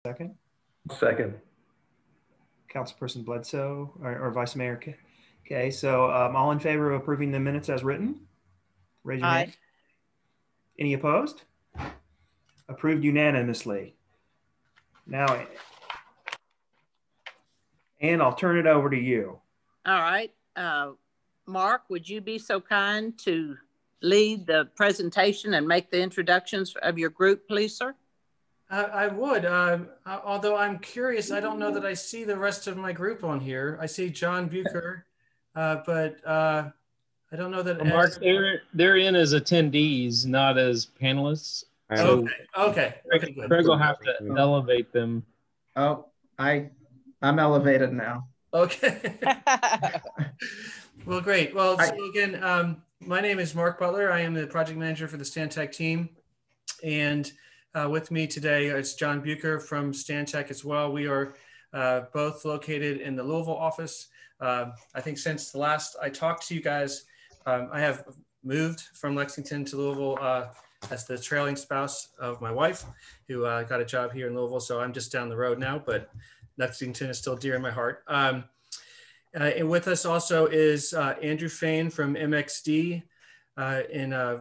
Second. Second. Councilperson Bledsoe or Vice Mayor. Okay, so all in favor of approving the minutes as written? Raise your hand. Any opposed? Approved unanimously. Now, Ann, I'll turn it over to you. All right. Mark, would you be so kind to lead the presentation and make the introductions of your group, please, sir? I would, although I'm curious, I don't know that I see the rest of my group on here. I see John Bucher, but I don't know that. Well, Mark, they're in as attendees, not as panelists. So okay. Craig will have to elevate them. Oh, I'm elevated now. Okay. Well, great. Well, so again, my name is Mark Butler. I am the project manager for the Stantec team. And with me today is John Bucher from Stantec as well. We are both located in the Louisville office. I think since the last I talked to you guys, I have moved from Lexington to Louisville as the trailing spouse of my wife, who got a job here in Louisville. So I'm just down the road now, but Lexington is still dear in my heart. And with us also is Andrew Fain from MXD in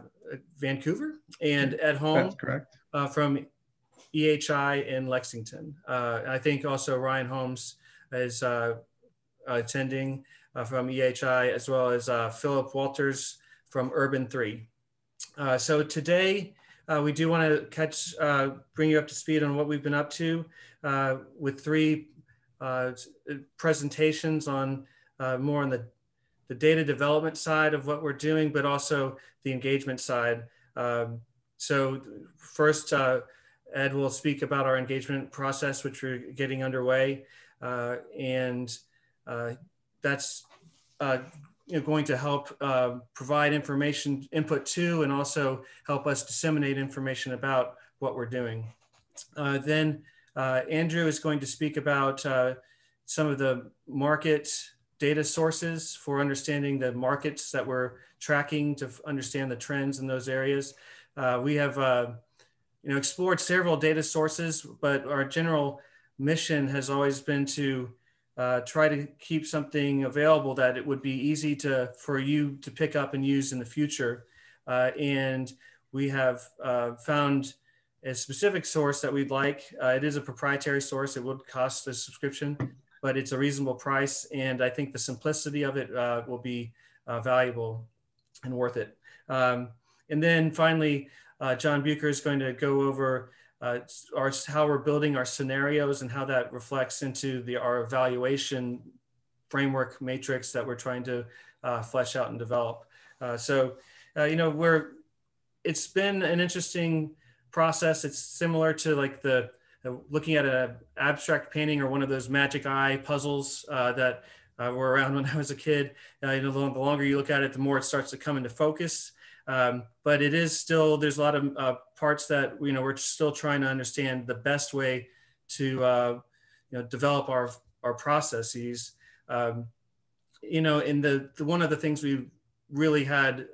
Vancouver, and Ed Holm. That's correct. From EHI in Lexington. I think also Ryan Holmes is attending from EHI, as well as Philip Walters from Urban 3. So today we do want to bring you up to speed on what we've been up to with three presentations on more on the data development side of what we're doing, but also the engagement side. So first, Ed will speak about our engagement process, which we're getting underway. And that's going to help provide information input to, and also help us disseminate information about what we're doing. Then Andrew is going to speak about some of the market data sources for understanding the markets that we're tracking to understand the trends in those areas. We have explored several data sources, but our general mission has always been to try to keep something available that it would be easy for you to pick up and use in the future. And we have found a specific source that we'd like. It is a proprietary source. It would cost a subscription, but it's a reasonable price. And I think the simplicity of it will be valuable and worth it. And then finally, John Bucher is going to go over how we're building our scenarios and how that reflects into our evaluation framework matrix that we're trying to flesh out and develop. It's been an interesting process. It's similar to like looking at an abstract painting or one of those magic eye puzzles that were around when I was a kid. The longer you look at it, the more it starts to come into focus. But it is still, there's a lot of parts that, we're still trying to understand the best way to, develop our processes. And one of the things we really had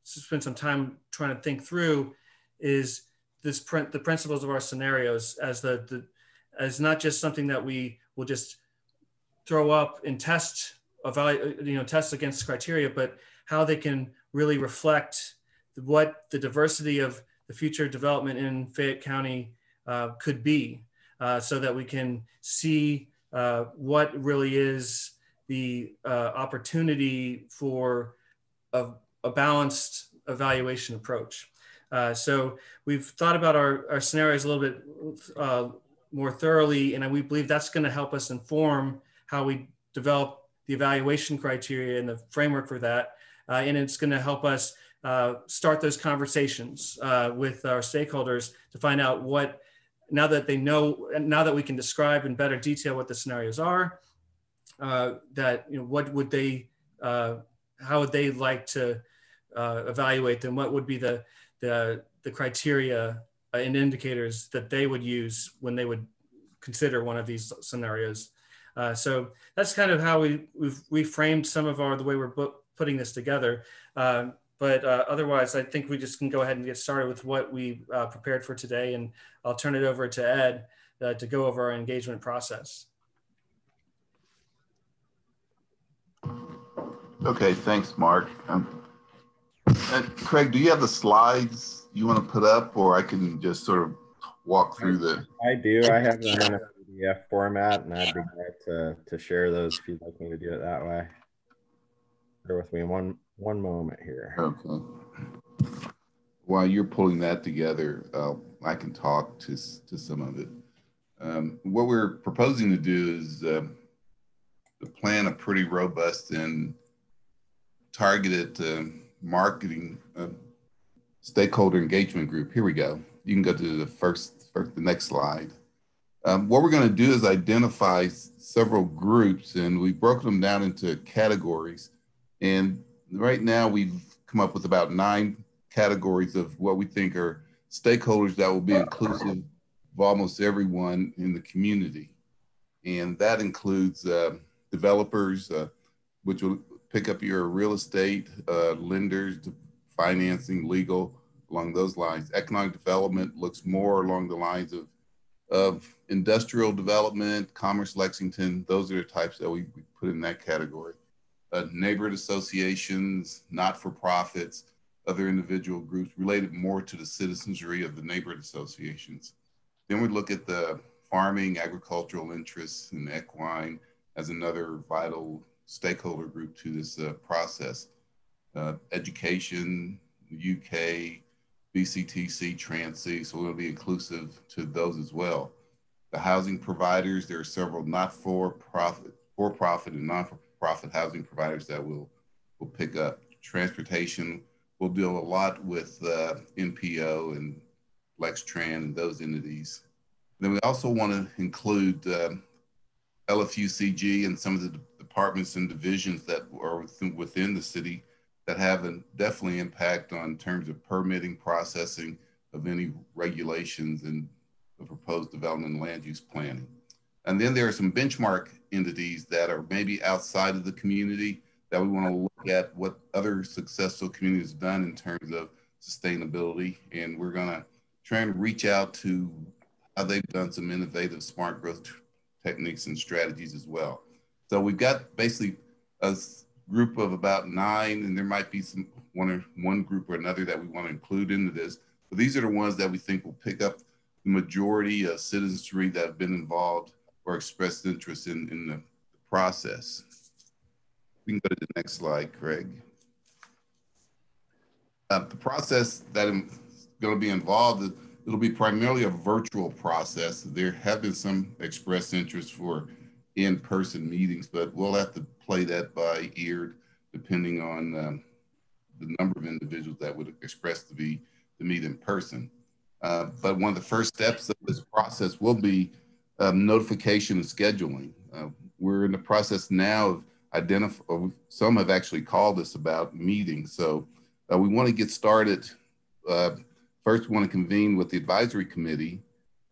spent some time trying to think through is the principles of our scenarios as not just something that we will just throw up and test against criteria, but how they can really reflect what the diversity of the future development in Fayette County could be, so that we can see what really is the opportunity for a balanced evaluation approach. So we've thought about our scenarios a little bit more thoroughly, and we believe that's going to help us inform how we develop the evaluation criteria and the framework for that. And it's going to help us start those conversations with our stakeholders to find out now that we can describe in better detail what the scenarios are, what would they, how would they like to evaluate them? What would be the criteria and indicators that they would use when they would consider one of these scenarios? So that's kind of how we framed some of the way we're putting this together. But otherwise, I think we just can go ahead and get started with what we prepared for today. And I'll turn it over to Ed to go over our engagement process. Okay, thanks, Mark. Craig, do you have the slides you want to put up, or I can just sort of walk through the? I do. I have them in a PDF format, and I'd be glad to share those if you'd like me to do it that way. Bear with me one moment here. Okay. While you're pulling that together, I can talk to some of it. What we're proposing to do is to plan a pretty robust and targeted marketing stakeholder engagement group. Here we go. You can go to the next slide. What we're going to do is identify several groups, and we've broken them down into categories. And right now we've come up with about 9 categories of what we think are stakeholders that will be inclusive of almost everyone in the community. And that includes developers, which will pick up your real estate, lenders, financing, legal, along those lines. Economic development looks more along the lines of industrial development, Commerce Lexington. Those are the types that we put in that category. Neighborhood associations, not-for-profits, other individual groups related more to the citizenry of the neighborhood associations. Then we look at the farming, agricultural interests, and equine as another vital stakeholder group to this process. Education, UK, BCTC, Trans-C, so we'll be inclusive to those as well. The housing providers, there are several not-for-profit, for-profit, and non-for-profit housing providers that we'll pick up. Transportation, we'll deal a lot with NPO and Lextran and those entities. Then we also want to include LFUCG and some of the departments and divisions that are within the city that have a definitely impact on terms of permitting, processing of any regulations and the proposed development and land use planning. And then there are some benchmark entities that are maybe outside of the community that we want to look at what other successful communities have done in terms of sustainability. And we're going to try and reach out to how they've done some innovative smart growth techniques and strategies as well. So we've got basically a group of about 9, and there might be one group or another that we want to include into this. But these are the ones that we think will pick up the majority of citizenry that have been involved or expressed interest in the process. We can go to the next slide, Craig. The process that is going to be involved, it'll be primarily a virtual process. There have been some expressed interest for in-person meetings, but we'll have to play that by ear depending on the number of individuals that would express to meet in person. But one of the first steps of this process will be notification and scheduling. We're in the process now of some have actually called us about meetings. So we want to get started. First, we want to convene with the advisory committee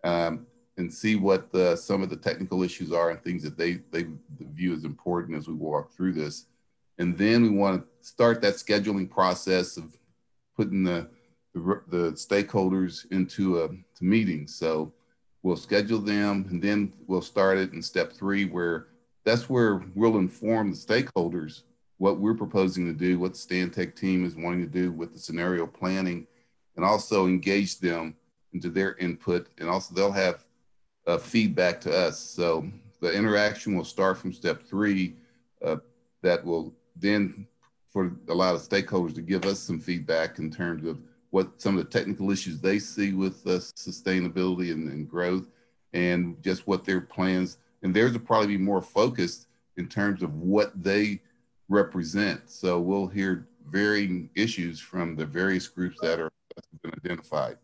and see what some of the technical issues are and things that they view as important as we walk through this. And then we want to start that scheduling process of putting the stakeholders into meetings. So we'll schedule them, and then we'll start it in step 3, where we'll inform the stakeholders what we're proposing to do, what the Stantec team is wanting to do with the scenario planning, and also engage them into their input. And also they'll have feedback to us. So the interaction will start from step 3, that will then allow the stakeholders to give us some feedback in terms of what some of the technical issues they see with sustainability and growth, and just what their plans, and theirs will probably be more focused in terms of what they represent. So we'll hear varying issues from the various groups that have been identified.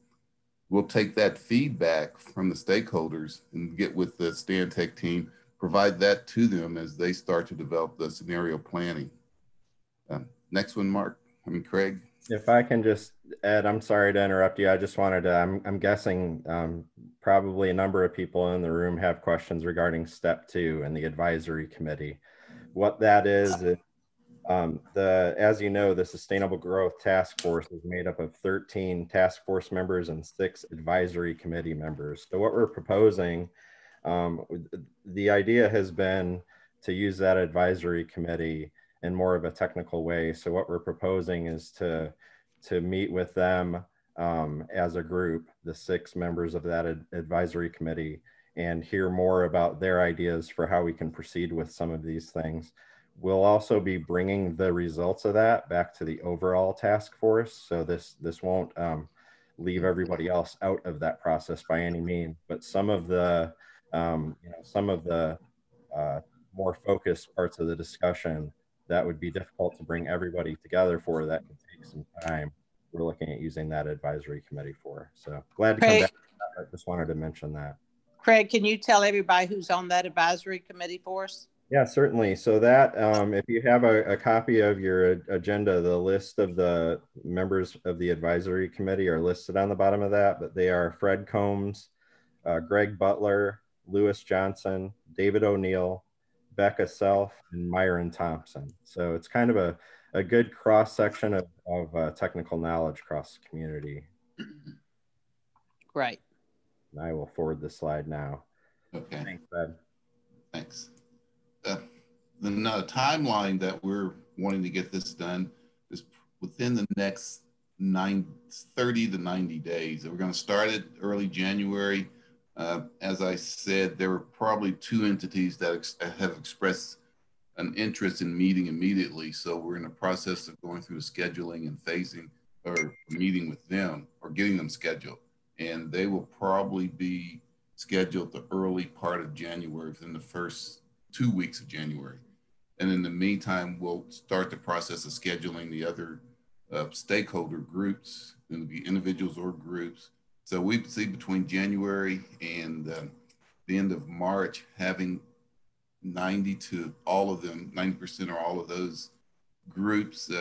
We'll take that feedback from the stakeholders and get with the Stantec team, provide that to them as they start to develop the scenario planning. Next one, Craig. If I can just add, I'm sorry to interrupt you. I just wanted to, I'm guessing probably a number of people in the room have questions regarding step 2 and the advisory committee. What that is As you know, the Sustainable Growth Task Force is made up of 13 task force members and 6 advisory committee members. So what we're proposing, the idea has been to use that advisory committee in more of a technical way. So what we're proposing is to meet with them as a group, the 6 members of that advisory committee, and hear more about their ideas for how we can proceed with some of these things. We'll also be bringing the results of that back to the overall task force. So this won't leave everybody else out of that process by any means, but some of the more focused parts of the discussion that would be difficult to bring everybody together for, that could take some time, we're looking at using that advisory committee for. So glad to come back. I just wanted to mention that. Craig, can you tell everybody who's on that advisory committee for us? Yeah, certainly. So that if you have a copy of your agenda, the list of the members of the advisory committee are listed on the bottom of that, but they are Fred Combs, Greg Butler, Lewis Johnson, David O'Neill, Becca Self, and Myron Thompson. So it's kind of a good cross section of technical knowledge across the community. Great. And I will forward the slide now. Okay. Thanks, Fred. Thanks. The timeline that we're wanting to get this done is within the next 30 to 90 days. We're going to start it early January. As I said, there were probably 2 entities that have expressed an interest in meeting immediately. So we're in the process of going through the scheduling and phasing or meeting with them or getting them scheduled. And they will probably be scheduled the early part of January, within the first 2 weeks of January. And in the meantime, we'll start the process of scheduling the other stakeholder groups, and it'll be individuals or groups. So we see between January and the end of March, having 90% or all of those groups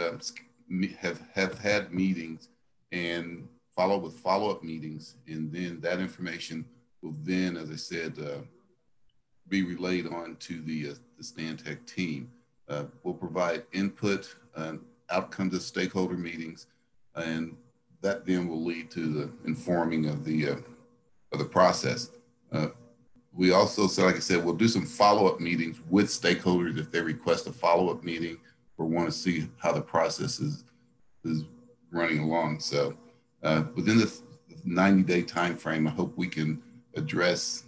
have had meetings and follow-up meetings. And then that information will then, as I said, be relayed on to the Stantec team. We'll provide input on outcomes of stakeholder meetings, and that then will lead to the informing of the process. We also, so like I said, we'll do some follow-up meetings with stakeholders if they request a follow-up meeting or want to see how the process is running along. So within the 90-day time frame, I hope we can address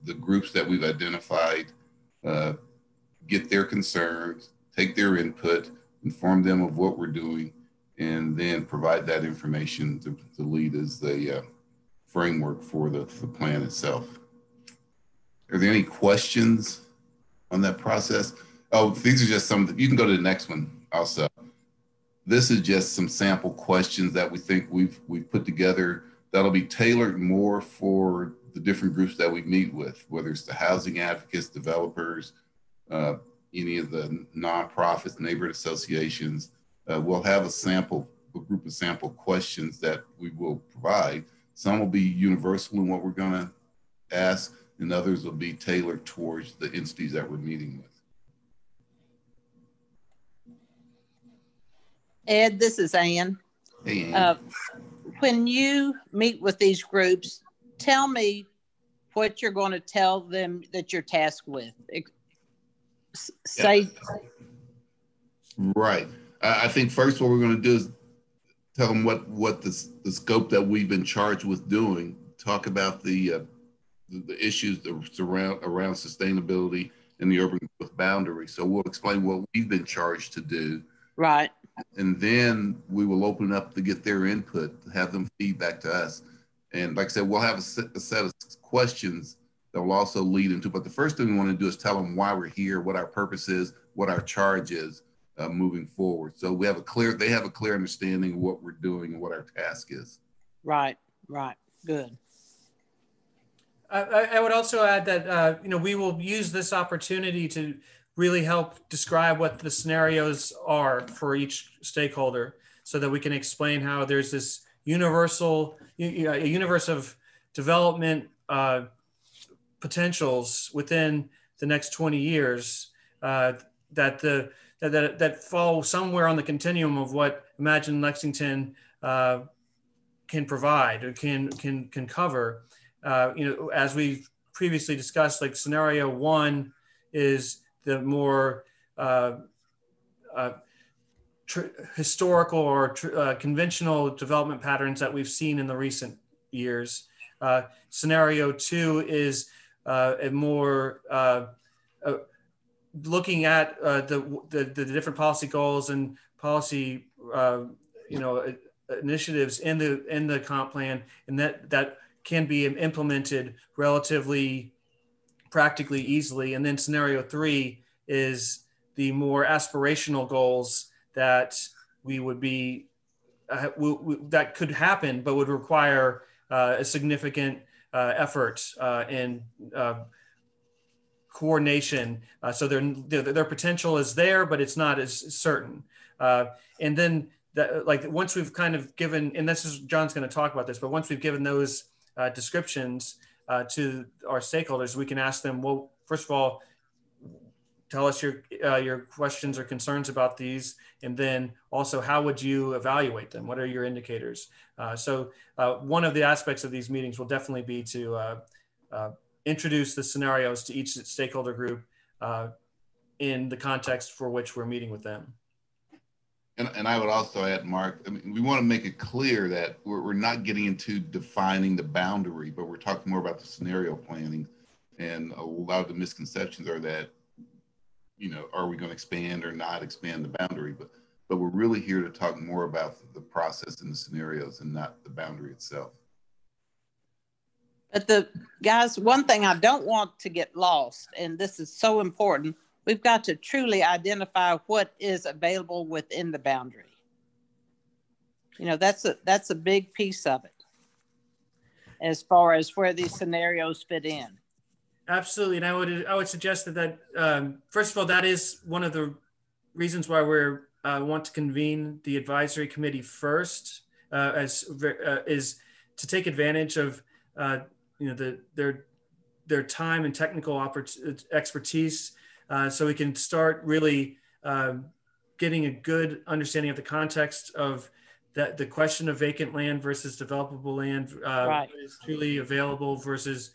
the groups that we've identified, get their concerns, take their input, inform them of what we're doing, and then provide that information to lead as the framework for the plan itself. Are there any questions on that process? Oh, these are just some, you can go to the next one also. This is just some sample questions that we think we've put together that'll be tailored more for the different groups that we meet with, whether it's the housing advocates, developers, any of the nonprofits, neighborhood associations. We'll have a group of sample questions that we will provide. Some will be universal in what we're going to ask, and others will be tailored towards the entities that we're meeting with. Ed, this is Ann. Hey, Ann. When you meet with these groups, tell me what you're going to tell them that you're tasked with. Say. Right. I think first what we're going to do is tell them what the scope that we've been charged with doing, talk about the issues that around sustainability and the urban growth boundary. So we'll explain what we've been charged to do. Right. And then we will open up to get their input, have them feedback to us. And like I said, we'll have a set of questions that will also lead into, but the first thing we want to do is tell them why we're here, what our purpose is, what our charge is moving forward. So they have a clear understanding of what we're doing and what our task is. Right, right, good. I would also add that, we will use this opportunity to really help describe what the scenarios are for each stakeholder so that we can explain how there's this universe of development potentials within the next 20 years that that fall somewhere on the continuum of what Imagine Lexington can provide or can cover. As we've previously discussed, like scenario 1 is the more historical or conventional development patterns that we've seen in the recent years. Scenario 2 is a more looking at the different policy goals and policy initiatives in the comp plan, and that can be implemented relatively practically easily. And then scenario 3 is the more aspirational goals that we would be that could happen, but would require a significant effort and coordination. So their potential is there, but it's not as certain. And then once we've kind of given, and this is John's going to talk about this, but once we've given those descriptions to our stakeholders, we can ask them, well, first of all, tell us your questions or concerns about these, and then also how would you evaluate them? What are your indicators? So one of the aspects of these meetings will definitely be to introduce the scenarios to each stakeholder group in the context for which we're meeting with them. And I would also add, Mark, I mean, we want to make it clear that we're not getting into defining the boundary, but we're talking more about the scenario planning. And a lot of the misconceptions are that, are we going to expand or not expand the boundary? But we're really here to talk more about the process and the scenarios and not the boundary itself. But guys, one thing I don't want to get lost, and this is so important, we've got to truly identify what is available within the boundary. That's a big piece of it as far as where these scenarios fit in. Absolutely, and I would suggest that first of all, that is one of the reasons why we want to convene the advisory committee first, is to take advantage of their time and technical expertise, so we can start really getting a good understanding of the context of the question of vacant land versus developable land, right. What is truly available versus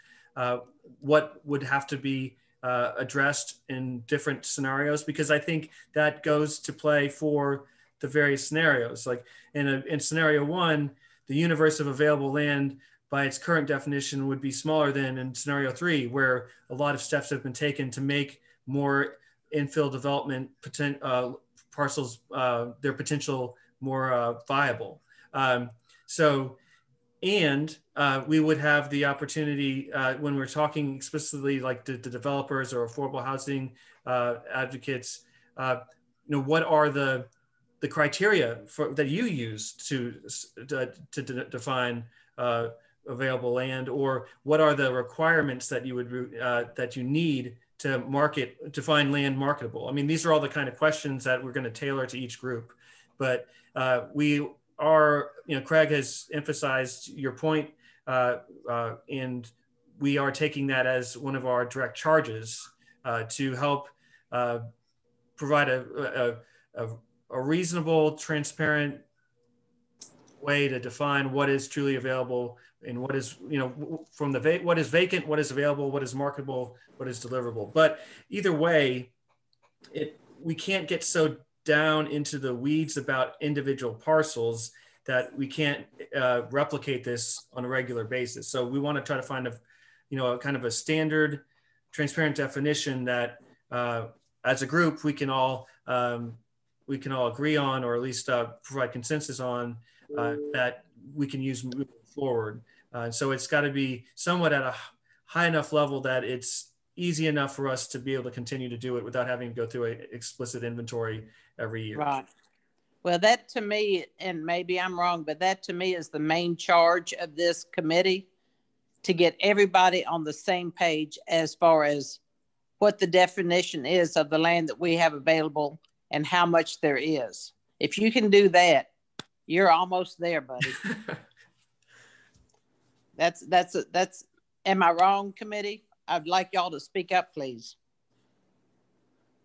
what would have to be addressed in different scenarios, because I think that goes to play for the various scenarios. Like in scenario 1, the universe of available land by its current definition would be smaller than in scenario 3, where a lot of steps have been taken to make more infill development parcels, their potential more viable. We would have the opportunity when we're talking explicitly like the developers or affordable housing advocates, what are the criteria that you use to define available land, or what are the requirements that you would that you need to find land marketable? I mean, these are all the kind of questions that we're going to tailor to each group, but we are, Craig has emphasized your point, and we are taking that as one of our direct charges to help provide a reasonable, transparent way to define what is truly available and what is, from what is vacant, what is available, what is marketable, what is deliverable. But either way, we can't get so down into the weeds about individual parcels that we can't replicate this on a regular basis. So we want to try to find a kind of a standard, transparent definition that as a group we can all agree on, or at least provide consensus on, that we can use moving forward. So it's got to be somewhat at a high enough level that it's easy enough for us to be able to continue to do it without having to go through an explicit inventory every year. Right. Well, that to me, and maybe I'm wrong, but that to me is the main charge of this committee, to get everybody on the same page as far as what the definition is of the land that we have available and how much there is. If you can do that, you're almost there, buddy. Am I wrong, committee? I'd like y'all to speak up, please.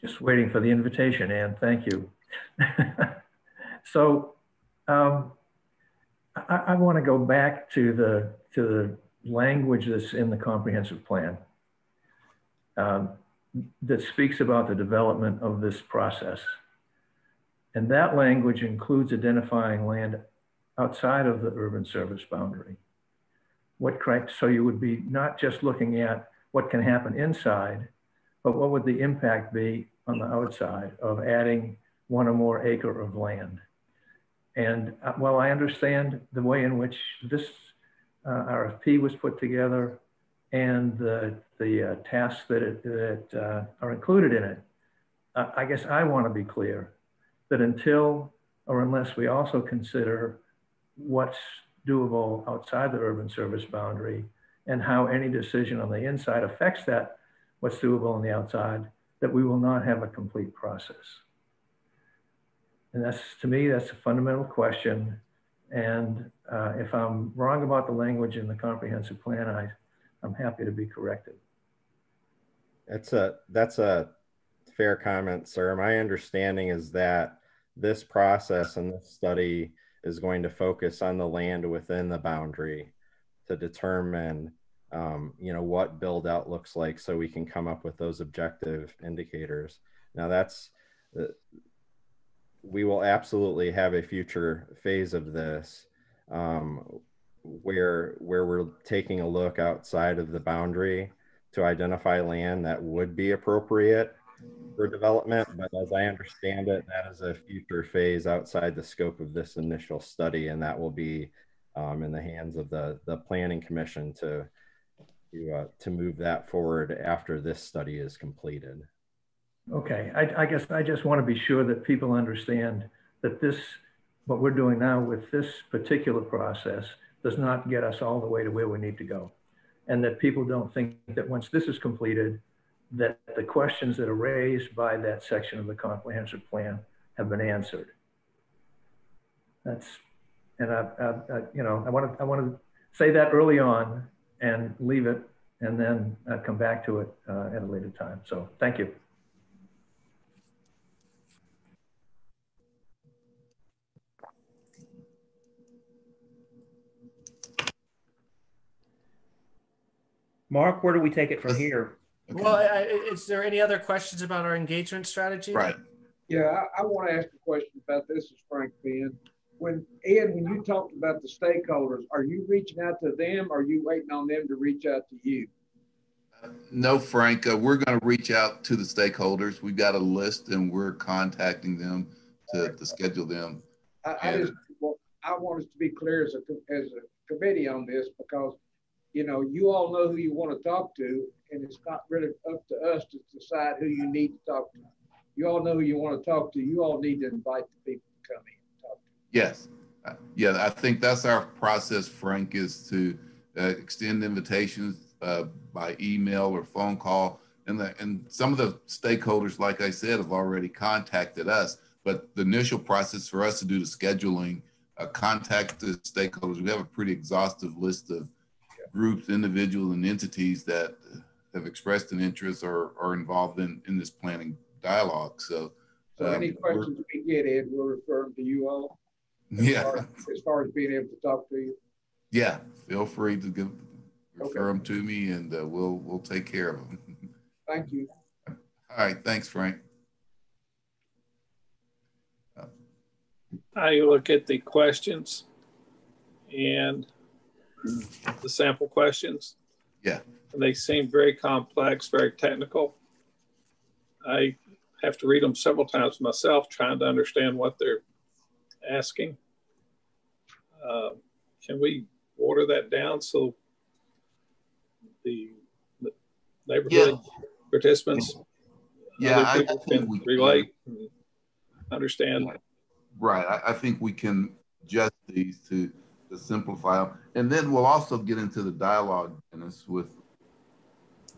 Just waiting for the invitation, Ann. Thank you. So I want to go back to the language that's in the comprehensive plan that speaks about the development of this process. And that language includes identifying land outside of the urban service boundary. So you would be not just looking at what can happen inside, but what would the impact be on the outside of adding 1 or more acre of land. And while I understand the way in which this RFP was put together and the tasks that are included in it, I guess I want to be clear that until or unless we also consider what's doable outside the urban service boundary and how any decision on the inside affects that, what's doable on the outside, that we will not have a complete process. And that's, to me, that's a fundamental question. And if I'm wrong about the language in the comprehensive plan, I'm happy to be corrected. That's a fair comment, sir. My understanding is that this process and this study is going to focus on the land within the boundary to determine, what build out looks like, so we can come up with those objective indicators. Now, we will absolutely have a future phase of this where we're taking a look outside of the boundary to identify land that would be appropriate for development. But as I understand it, that is a future phase outside the scope of this initial study, and that will be in the hands of the Planning Commission to move that forward after this study is completed. Okay, I guess I just want to be sure that people understand that what we're doing now with this particular process does not get us all the way to where we need to go. And that people don't think that once this is completed, that the questions that are raised by that section of the comprehensive plan have been answered. I want to say that early on and leave it, and then come back to it at a later time. So thank you. Mark, where do we take it from here? Okay. Well, is there any other questions about our engagement strategy? Right. Yeah, I want to ask a question about this. Is Frank Ben. When you talked about the stakeholders, are you reaching out to them, or are you waiting on them to reach out to you? No, Frank, we're going to reach out to the stakeholders. We've got a list and we're contacting them to schedule them. I want us to be clear as a committee on this, because you all know who you want to talk to, and it's not really up to us to decide who you need to talk to. You all know who you want to talk to. You all need to invite the people to come in and talk to. Yes. Yeah, I think that's our process, Frank, is to extend invitations by email or phone call. And some of the stakeholders, like I said, have already contacted us. But the initial process for us to do the scheduling, contact the stakeholders, we have a pretty exhaustive list of groups, individuals, and entities that have expressed an interest or are involved in this planning dialogue. So any questions we get, Ed, we'll refer them to you all. Yeah. As far as being able to talk to you. Yeah, feel free to refer them to me, and we'll take care of them. Thank you. All right, thanks, Frank. I look at the questions and the sample questions. Yeah. And they seem very complex, very technical. I have to read them several times myself, trying to understand what they're asking. Can we order that down so the neighborhood participants, I can relate and understand? Right. I think we can adjust these to simplify them. And then we'll also get into the dialogue, Dennis,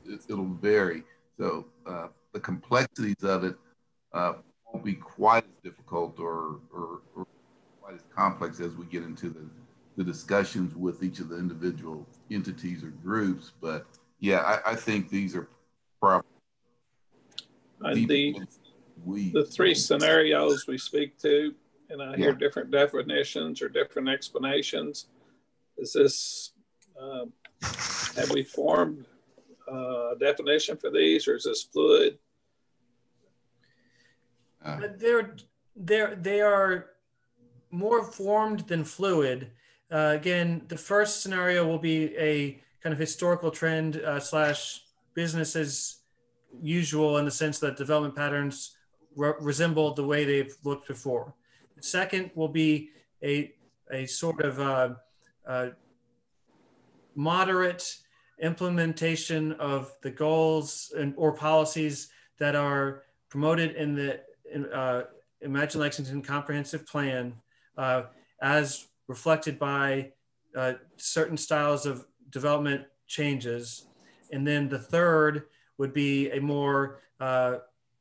it'll vary. So the complexities of it won't be quite as difficult or quite as complex as we get into the discussions with each of the individual entities or groups. But yeah, I think these are probably. And the three scenarios we speak to, and I hear different definitions or different explanations. Is this, have we formed a definition for these, or is this fluid? They are more formed than fluid. Again, the first scenario will be a kind of historical trend slash business as usual, in the sense that development patterns resemble the way they've looked before. The second will be a sort of moderate implementation of the goals or policies that are promoted in the Imagine Lexington Comprehensive Plan, as reflected by certain styles of development changes. And then the third would be a more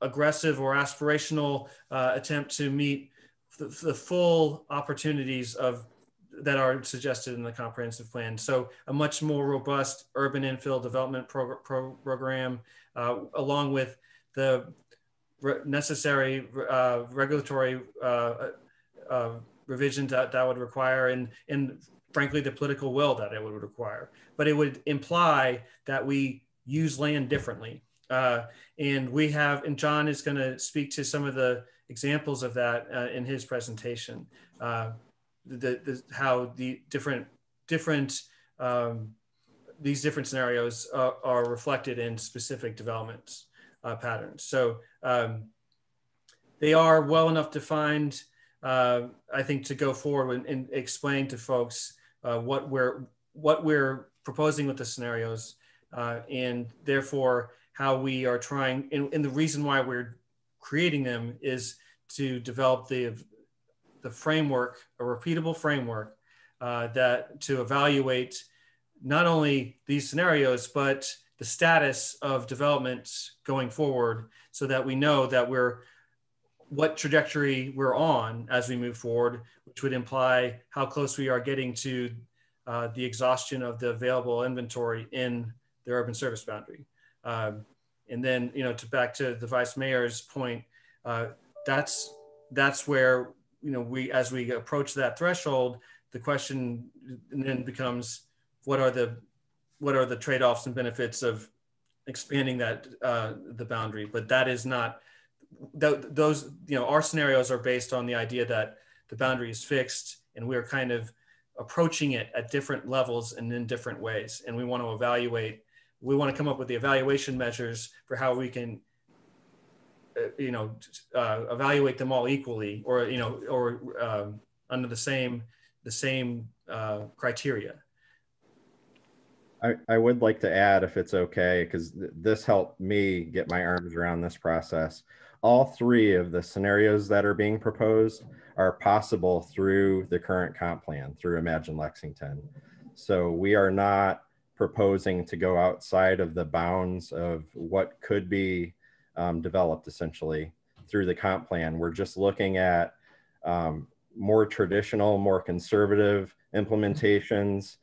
aggressive or aspirational attempt to meet the full opportunities that are suggested in the comprehensive plan. So a much more robust urban infill development program, along with the necessary regulatory revisions that would require, and frankly, the political will that it would require. But it would imply that we use land differently. And John is going to speak to some of the examples of that in his presentation. How the these different scenarios are reflected in specific development patterns. So they are well enough defined, I think, to go forward and explain to folks what we're proposing with the scenarios, and therefore how we are trying, and the reason why we're creating them is to develop the framework, a repeatable framework that to evaluate not only these scenarios, but the status of development going forward, so that we know that what trajectory we're on as we move forward, which would imply how close we are getting to the exhaustion of the available inventory in the urban service boundary. And then, back to the Vice Mayor's point, that's where, as we approach that threshold, the question then becomes, what are the trade-offs and benefits of expanding that the boundary? But that is not, those, our scenarios are based on the idea that the boundary is fixed, and we're kind of approaching it at different levels and in different ways. And we want to come up with the evaluation measures for how we can evaluate them all equally, or under the same criteria. I would like to add, if it's okay, because this helped me get my arms around this process. All three of the scenarios that are being proposed are possible through the current comp plan, through Imagine Lexington. So we are not proposing to go outside of the bounds of what could be developed essentially through the comp plan. We're just looking at more traditional, more conservative implementations,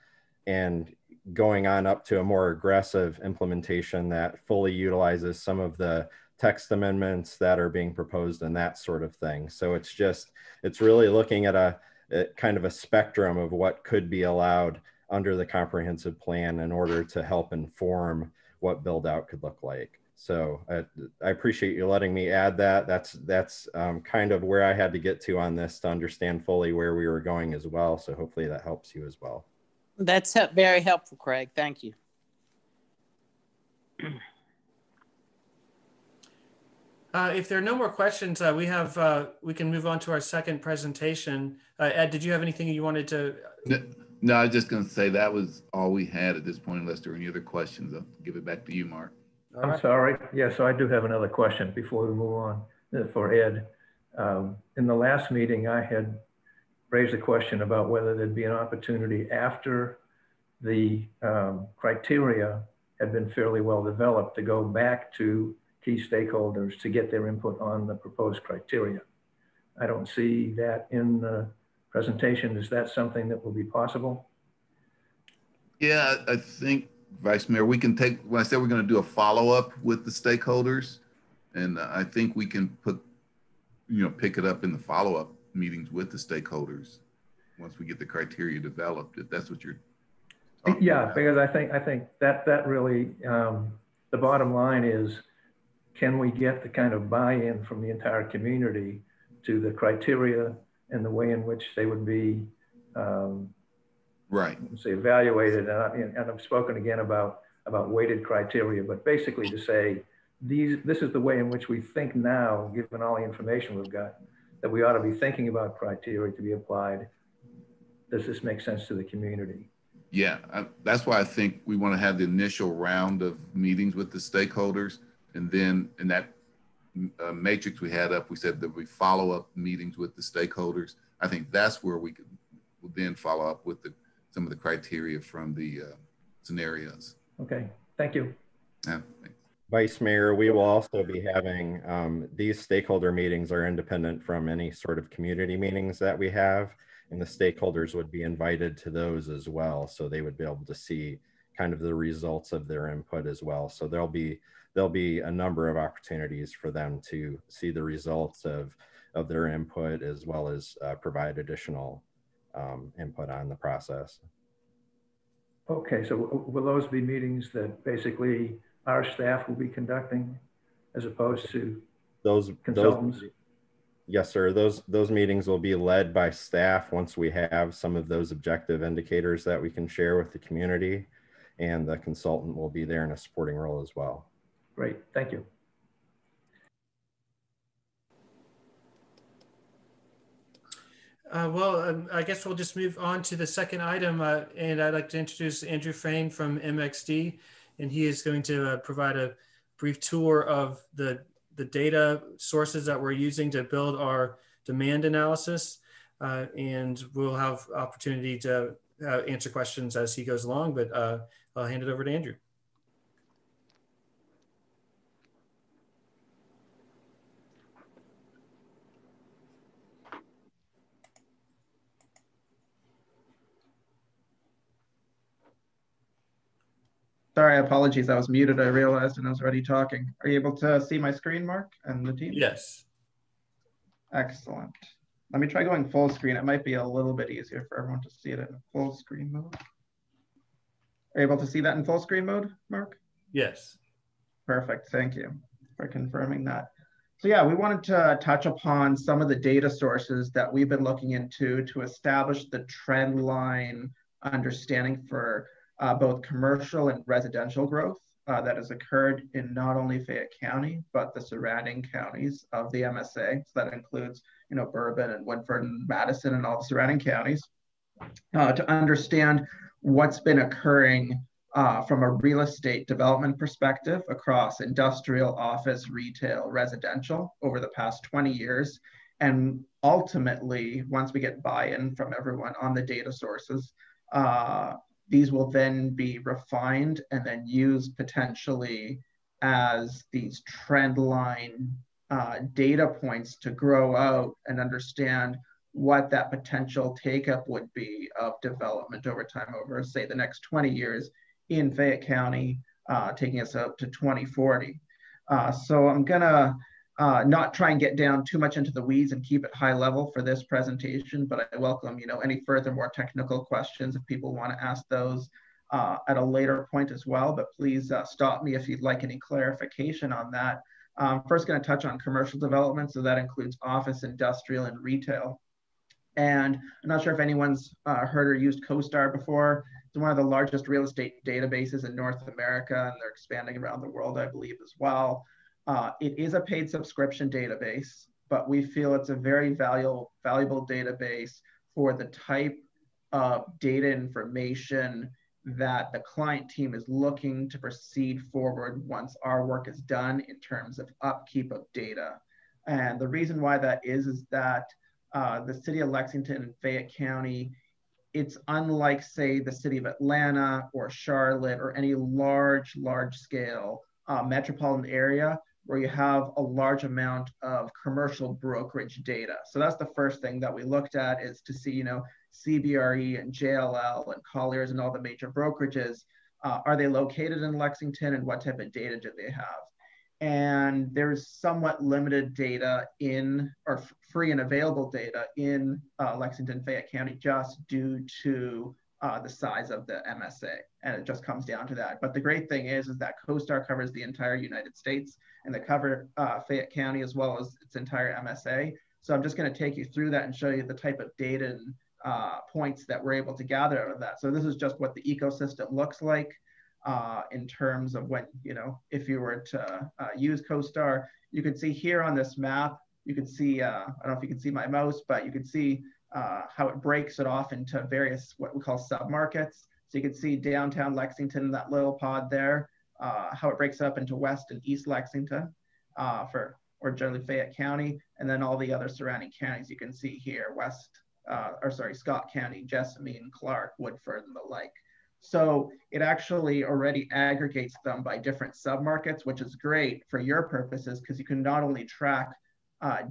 and going on up to a more aggressive implementation that fully utilizes some of the text amendments that are being proposed and that sort of thing. So it's really looking at a kind of a spectrum of what could be allowed under the comprehensive plan in order to help inform what build out could look like. So I appreciate you letting me add that. That's kind of where I had to get to on this to understand fully where we were going as well. So hopefully that helps you as well. That's very helpful, Craig. Thank you. If there are no more questions, we can move on to our second presentation. Ed, did you have anything you wanted to? No, I was just going to say that was all we had at this point, unless there are any other questions. I'll give it back to you, Mark. I'm sorry. Yeah, so I do have another question before we move on for Ed. In the last meeting, I had raised a question about whether there'd be an opportunity after the criteria had been fairly well developed to go back to key stakeholders to get their input on the proposed criteria. I don't see that in the presentation. Is that something that will be possible? Yeah, I think, Vice Mayor, we can take, when I said we're going to do a follow-up with the stakeholders, And I think we can pick it up in the follow-up meetings with the stakeholders once we get the criteria developed, if that's what you're talking about. Because I think that really, the bottom line is, can we get the kind of buy-in from the entire community to the criteria and the way in which they would be say evaluated? And I've spoken again about weighted criteria, but basically to say, this is the way in which we think now, given all the information we've got, that we ought to be thinking about criteria to be applied. Does this make sense to the community? Yeah, that's why I think we want to have the initial round of meetings with the stakeholders. And then in that matrix we had up, we said that we follow up meetings with the stakeholders. I think that's where we will then follow up with some of the criteria from the scenarios. Okay, thank you. Yeah, Vice Mayor, we will also be having, these stakeholder meetings are independent from any sort of community meetings that we have, and the stakeholders would be invited to those as well. So they would be able to see kind of the results of their input as well. So there'll be a number of opportunities for them to see the results of their input, as well as provide additional input on the process. Okay, so will those be meetings that basically our staff will be conducting as opposed to those consultants? Yes, sir. Those meetings will be led by staff once we have some of those objective indicators that we can share with the community, and the consultant will be there in a supporting role as well. Great, thank you. I guess we'll just move on to the second item, and I'd like to introduce Andrew Fain from MXD, and he is going to provide a brief tour of the data sources that we're using to build our demand analysis, and we'll have opportunity to answer questions as he goes along, but I'll hand it over to Andrew. Sorry, apologies. I was muted. I realized, and I was already talking. Are you able to see my screen, Mark, and the team? Yes. Excellent. Let me try going full screen. It might be a little bit easier for everyone to see it in full screen mode. Are you able to see that in full screen mode, Mark? Yes. Perfect. Thank you for confirming that. So yeah, we wanted to touch upon some of the data sources that we've been looking into to establish the trend line understanding for both commercial and residential growth that has occurred in not only Fayette County, but the surrounding counties of the MSA. So that includes, Bourbon and Woodford and Madison and all the surrounding counties, to understand what's been occurring from a real estate development perspective across industrial, office, retail, residential over the past 20 years. And ultimately, once we get buy-in from everyone on the data sources, these will then be refined and then used potentially as these trend line data points to grow out and understand what that potential take-up would be of development over time, over, say, the next 20 years in Fayette County, taking us out to 2040. So I'm gonna not try and get down too much into the weeds and keep it high level for this presentation, but I welcome, any further more technical questions if people want to ask those at a later point as well, but please stop me if you'd like any clarification on that. First going to touch on commercial development. So that includes office, industrial, and retail. And I'm not sure if anyone's heard or used CoStar before. It's one of the largest real estate databases in North America, and they're expanding around the world, I believe, as well. It is a paid subscription database, but we feel it's a very valuable database for the type of data information that the client team is looking to proceed forward once our work is done in terms of upkeep of data. And the reason why that is that the city of Lexington and Fayette County, it's unlike, say, the city of Atlanta or Charlotte or any large scale metropolitan area where you have a large amount of commercial brokerage data. So that's the first thing that we looked at, is to see, CBRE and JLL and Colliers and all the major brokerages, are they located in Lexington, and what type of data do they have? And there's somewhat limited data in, or free and available data in Lexington, Fayette County, just due to the size of the MSA. And it just comes down to that. But the great thing is that CoStar covers the entire United States, and they cover Fayette County as well as its entire MSA. So I'm just going to take you through that and show you the type of data and points that we're able to gather out of that. So this is just what the ecosystem looks like. In terms of when, if you were to use CoStar, you can see here on this map, you can see, I don't know if you can see my mouse, but you can see how it breaks it off into various, what we call submarkets. So you can see downtown Lexington, that little pod there, how it breaks up into West and East Lexington or generally Fayette County, and then all the other surrounding counties you can see here, Scott County, Jessamine, Clark, Woodford, and the like. So it actually already aggregates them by different submarkets, which is great for your purposes because you can not only track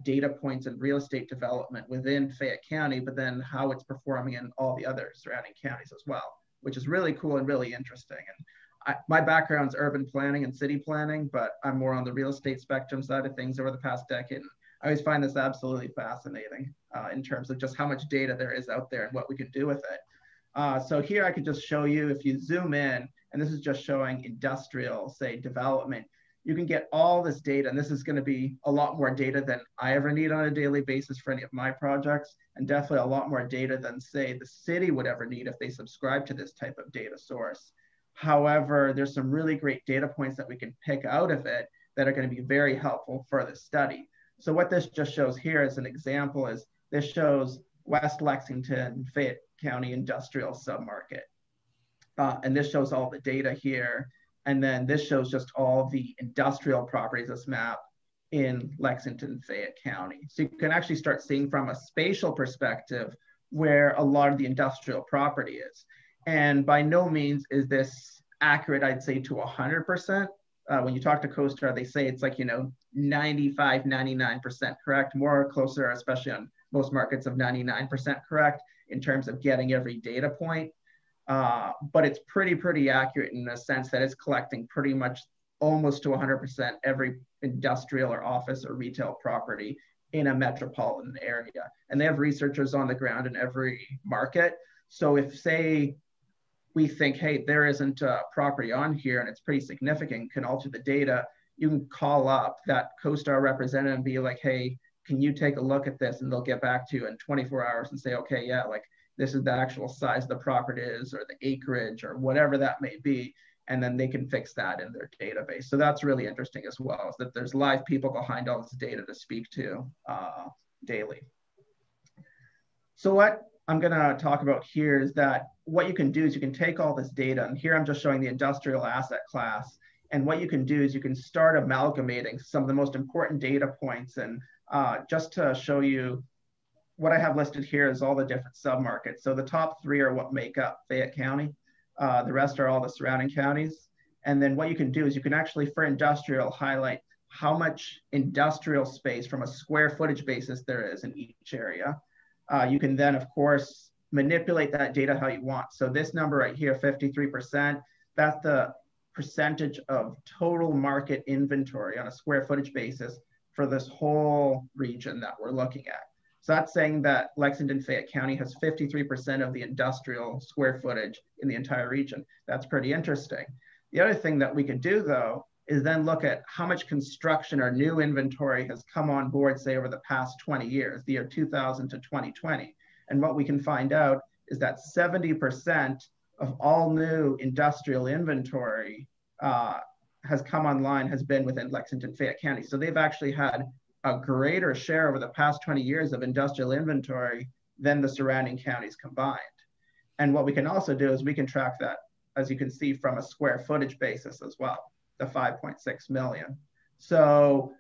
data points and real estate development within Fayette County, but then how it's performing in all the other surrounding counties as well, which is really cool and really interesting. And my background's urban planning and city planning, but I'm more on the real estate spectrum side of things over the past decade. And I always find this absolutely fascinating in terms of just how much data there is out there and what we can do with it. So here I could just show you, if you zoom in, and this is just showing industrial, say, development, you can get all this data, and this is going to be a lot more data than I ever need on a daily basis for any of my projects, and definitely a lot more data than, say, the city would ever need if they subscribe to this type of data source. However, there's some really great data points that we can pick out of it that are going to be very helpful for the study. So what this just shows here as an example is this shows West Lexington, Fayette County industrial submarket. And this shows all the data here. And then this shows just all the industrial properties, this map in Lexington, Fayette County. So you can actually start seeing from a spatial perspective where a lot of the industrial property is. And by no means is this accurate, I'd say, to 100%. When you talk to CoStar, they say it's like, 95, 99% correct, more closer, especially on most markets, of 99% correct in terms of getting every data point. But it's pretty accurate in the sense that it's collecting pretty much almost to 100% every industrial or office or retail property in a metropolitan area. And they have researchers on the ground in every market. So if, say, we think, hey, there isn't a property on here and it's pretty significant, can alter the data, you can call up that CoStar representative and be like, hey, can you take a look at this? And they'll get back to you in 24 hours and say, okay, yeah, like this is the actual size of the property is, or the acreage, or whatever that may be. And then they can fix that in their database. So that's really interesting as well, is that there's live people behind all this data to speak to daily. So what I'm gonna talk about here is that what you can do is you can take all this data, and here I'm just showing the industrial asset class. And what you can do is you can start amalgamating some of the most important data points. And just to show you, what I have listed here is all the different submarkets. So the top three are what make up Fayette County. The rest are all the surrounding counties. And then what you can do is you can actually, for industrial, highlight how much industrial space from a square footage basis there is in each area. You can then, of course, manipulate that data how you want. So this number right here, 53%, that's the percentage of total market inventory on a square footage basis for this whole region that we're looking at. So that's saying that Lexington, Fayette County has 53% of the industrial square footage in the entire region. That's pretty interesting. The other thing that we could do, though, is then look at how much construction or new inventory has come on board, say, over the past 20 years, the year 2000 to 2020. And what we can find out is that 70% of all new industrial inventory has come online, has been within Lexington, Fayette County. So they've actually had a greater share over the past 20 years of industrial inventory than the surrounding counties combined. And what we can also do is we can track that, as you can see, from a square footage basis as well, the 5.6 million. So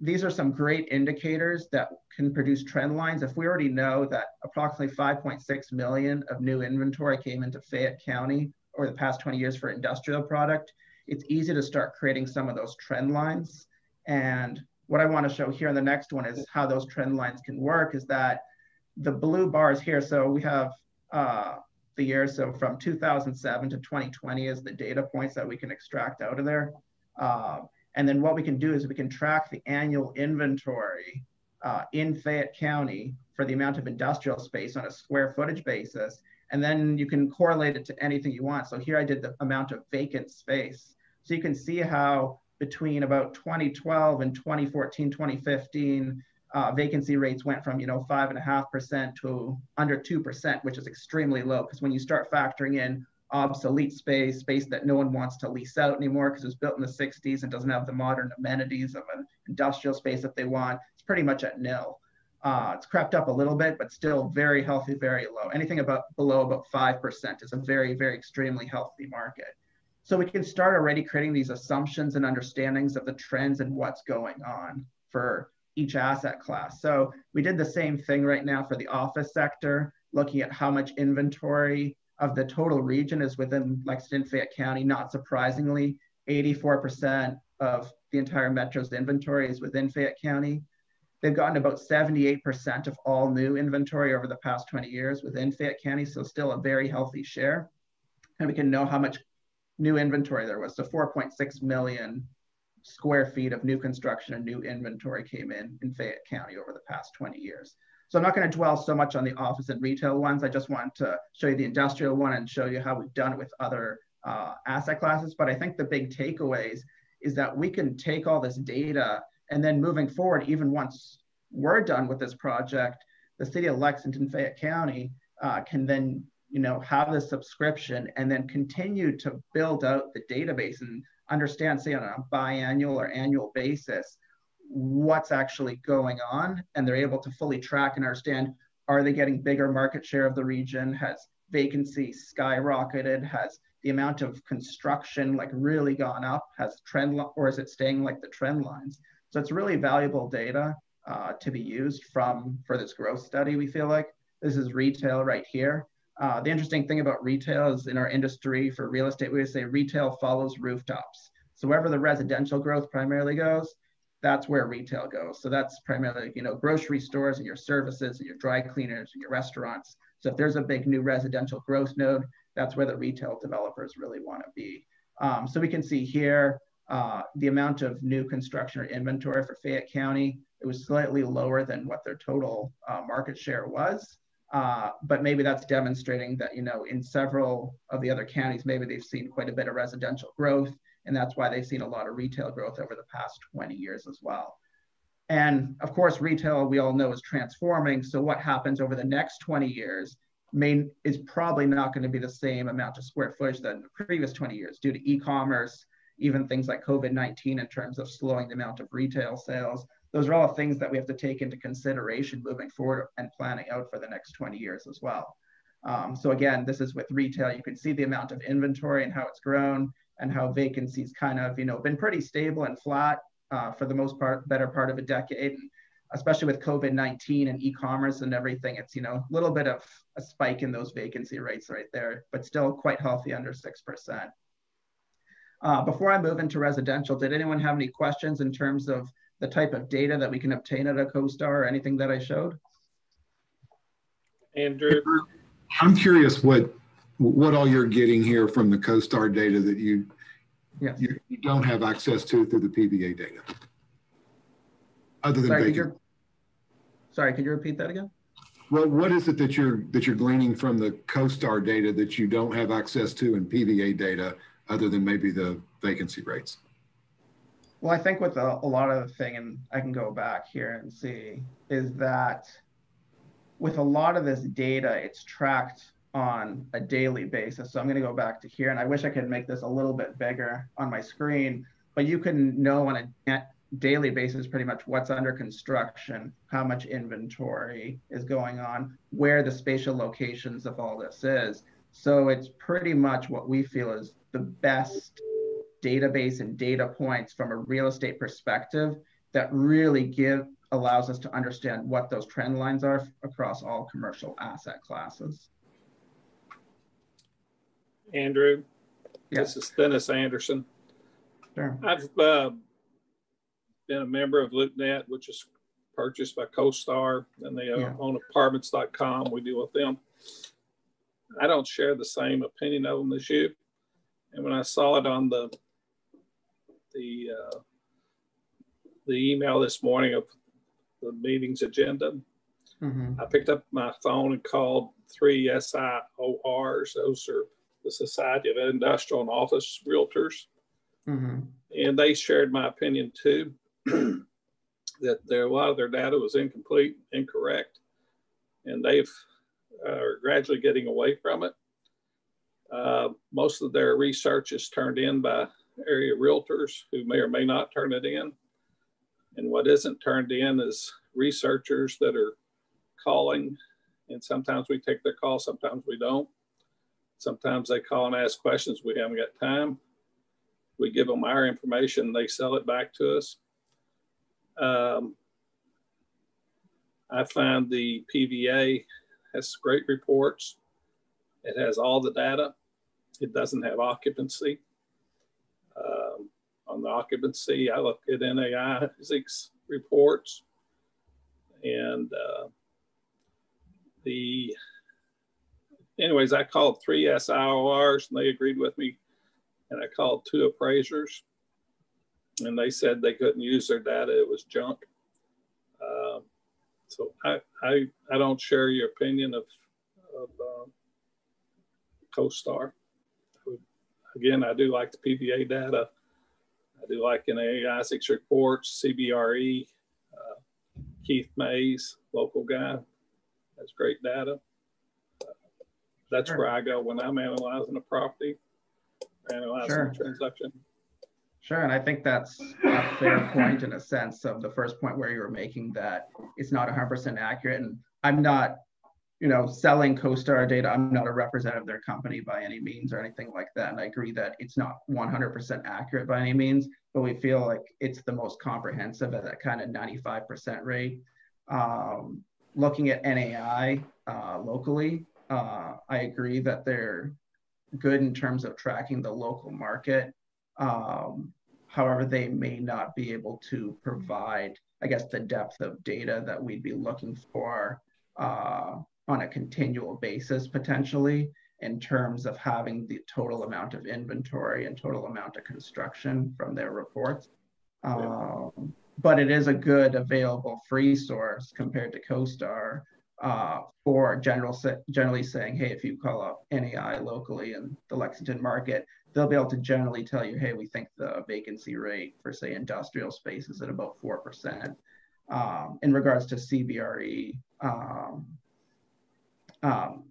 these are some great indicators that can produce trend lines. If we already know that approximately 5.6 million of new inventory came into Fayette County over the past 20 years for industrial product, it's easy to start creating some of those trend lines. And what I want to show here in the next one is how those trend lines can work, is that the blue bars here, so we have the year, so from 2007 to 2020 is the data points that we can extract out of there. And then what we can do is we can track the annual inventory in Fayette County for the amount of industrial space on a square footage basis. And then you can correlate it to anything you want. So here I did the amount of vacant space. So you can see how between about 2012 and 2014, 2015, vacancy rates went from 5.5% to under 2%, which is extremely low, because when you start factoring in obsolete space that no one wants to lease out anymore because it was built in the 60s and doesn't have the modern amenities of an industrial space that they want, it's pretty much at nil. It's crept up a little bit, but still very healthy, very low. Anything below about 5% is a very, very extremely healthy market. So we can start already creating these assumptions and understandings of the trends and what's going on for each asset class. So we did the same thing right now for the office sector, looking at how much inventory of the total region is within Lexington, Fayette County. Not surprisingly, 84% of the entire metro's inventory is within Fayette County. They've gotten about 78% of all new inventory over the past 20 years within Fayette County, so still a very healthy share. And we can know how much new inventory there was. So 4.6 million square feet of new construction and new inventory came in Fayette County over the past 20 years. So I'm not going to dwell so much on the office and retail ones. I just want to show you the industrial one and show you how we've done it with other asset classes. But I think the big takeaways is that we can take all this data, and then moving forward, even once we're done with this project, the city of Lexington, Fayette County can then have this subscription and then continue to build out the database and understand, say on a biannual or annual basis, what's actually going on. And they're able to fully track and understand, are they getting bigger market share of the region? Has vacancy skyrocketed? Has the amount of construction really gone up? Has or is it staying like the trend lines? So it's really valuable data to be used for this growth study. We feel like this is retail right here. The interesting thing about retail is in our industry for real estate, we say retail follows rooftops. So wherever the residential growth primarily goes, that's where retail goes. So that's primarily, grocery stores and your services and your dry cleaners and your restaurants. So if there's a big new residential growth node, that's where the retail developers really want to be. So we can see here the amount of new construction or inventory for Fayette County. It was slightly lower than what their total market share was. But maybe that's demonstrating that, in several of the other counties, maybe they've seen quite a bit of residential growth, and that's why they've seen a lot of retail growth over the past 20 years as well. And of course, retail, we all know, is transforming. So what happens over the next 20 years is probably not going to be the same amount of square footage than the previous 20 years due to e-commerce, even things like COVID-19 in terms of slowing the amount of retail sales. Those are all things that we have to take into consideration moving forward and planning out for the next 20 years as well. So again, this is with retail. You can see the amount of inventory and how it's grown and how vacancies kind of, been pretty stable and flat for the most part, better part of a decade. And especially with COVID-19 and e-commerce and everything, it's, a little bit of a spike in those vacancy rates right there, but still quite healthy, under 6%. Before I move into residential, did anyone have any questions in terms of the type of data that we can obtain at a CoStar or anything that I showed? Andrew? I'm curious what all you're getting here from the CoStar data that you don't have access to through the PVA data. Other than sorry, could you repeat that again? Well, what is it that you're gleaning from the CoStar data that you don't have access to in PVA data other than maybe the vacancy rates? Well, I think with a lot of the thing, and I can go back here and see, is that with a lot of this data, it's tracked on a daily basis. So I'm going to go back to here, and I wish I could make this a little bit bigger on my screen, but you can know on a daily basis pretty much what's under construction, how much inventory is going on, where the spatial locations of all this is. So it's pretty much what we feel is the best database and data points from a real estate perspective that really allows us to understand what those trend lines are across all commercial asset classes. Andrew, yes. This is Dennis Anderson. Sure. I've been a member of LoopNet, which is purchased by CoStar, and they own apartments.com. We deal with them. I don't share the same opinion of them as you. And when I saw it on the the email this morning of the meeting's agenda. I picked up my phone and called 3 SIORs. Those are the Society of Industrial and Office Realtors. And they shared my opinion too, that a lot of their data was incomplete, incorrect, and they've are gradually getting away from it. Most of their research is turned in by area realtors who may or may not turn it in. And what isn't turned in is researchers that are calling, and sometimes we take their call, sometimes we don't. Sometimes they call and ask questions, we haven't got time. We give them our information, they sell it back to us. I find the PVA has great reports. It has all the data. It doesn't have occupancy. On the occupancy, I look at NAIC's reports, and anyways, I called 3 SIORs and they agreed with me, and I called 2 appraisers and they said they couldn't use their data, it was junk. So I don't share your opinion of CoStar. Again, I do like the PVA data. I do like NAIC's reports, CBRE, Keith Mays, local guy, has great data. That's where I go when I'm analyzing a property, analyzing a transaction. Sure, and I think that's a fair point in a sense of the first point where you were making that it's not 100% accurate. And I'm not, selling CoStar data. I'm not a representative of their company by any means or anything like that. And I agree that it's not 100% accurate by any means, but we feel like it's the most comprehensive at that kind of 95% rate. Looking at NAI locally, I agree that they're good in terms of tracking the local market. However, they may not be able to provide, I guess, the depth of data that we'd be looking for on a continual basis, potentially, in terms of having the total amount of inventory and total amount of construction from their reports. But it is a good available free source compared to CoStar for generally saying, hey, if you call up NAI locally in the Lexington market, they'll be able to generally tell you, hey, we think the vacancy rate for, say, industrial space is at about 4%. In regards to CBRE,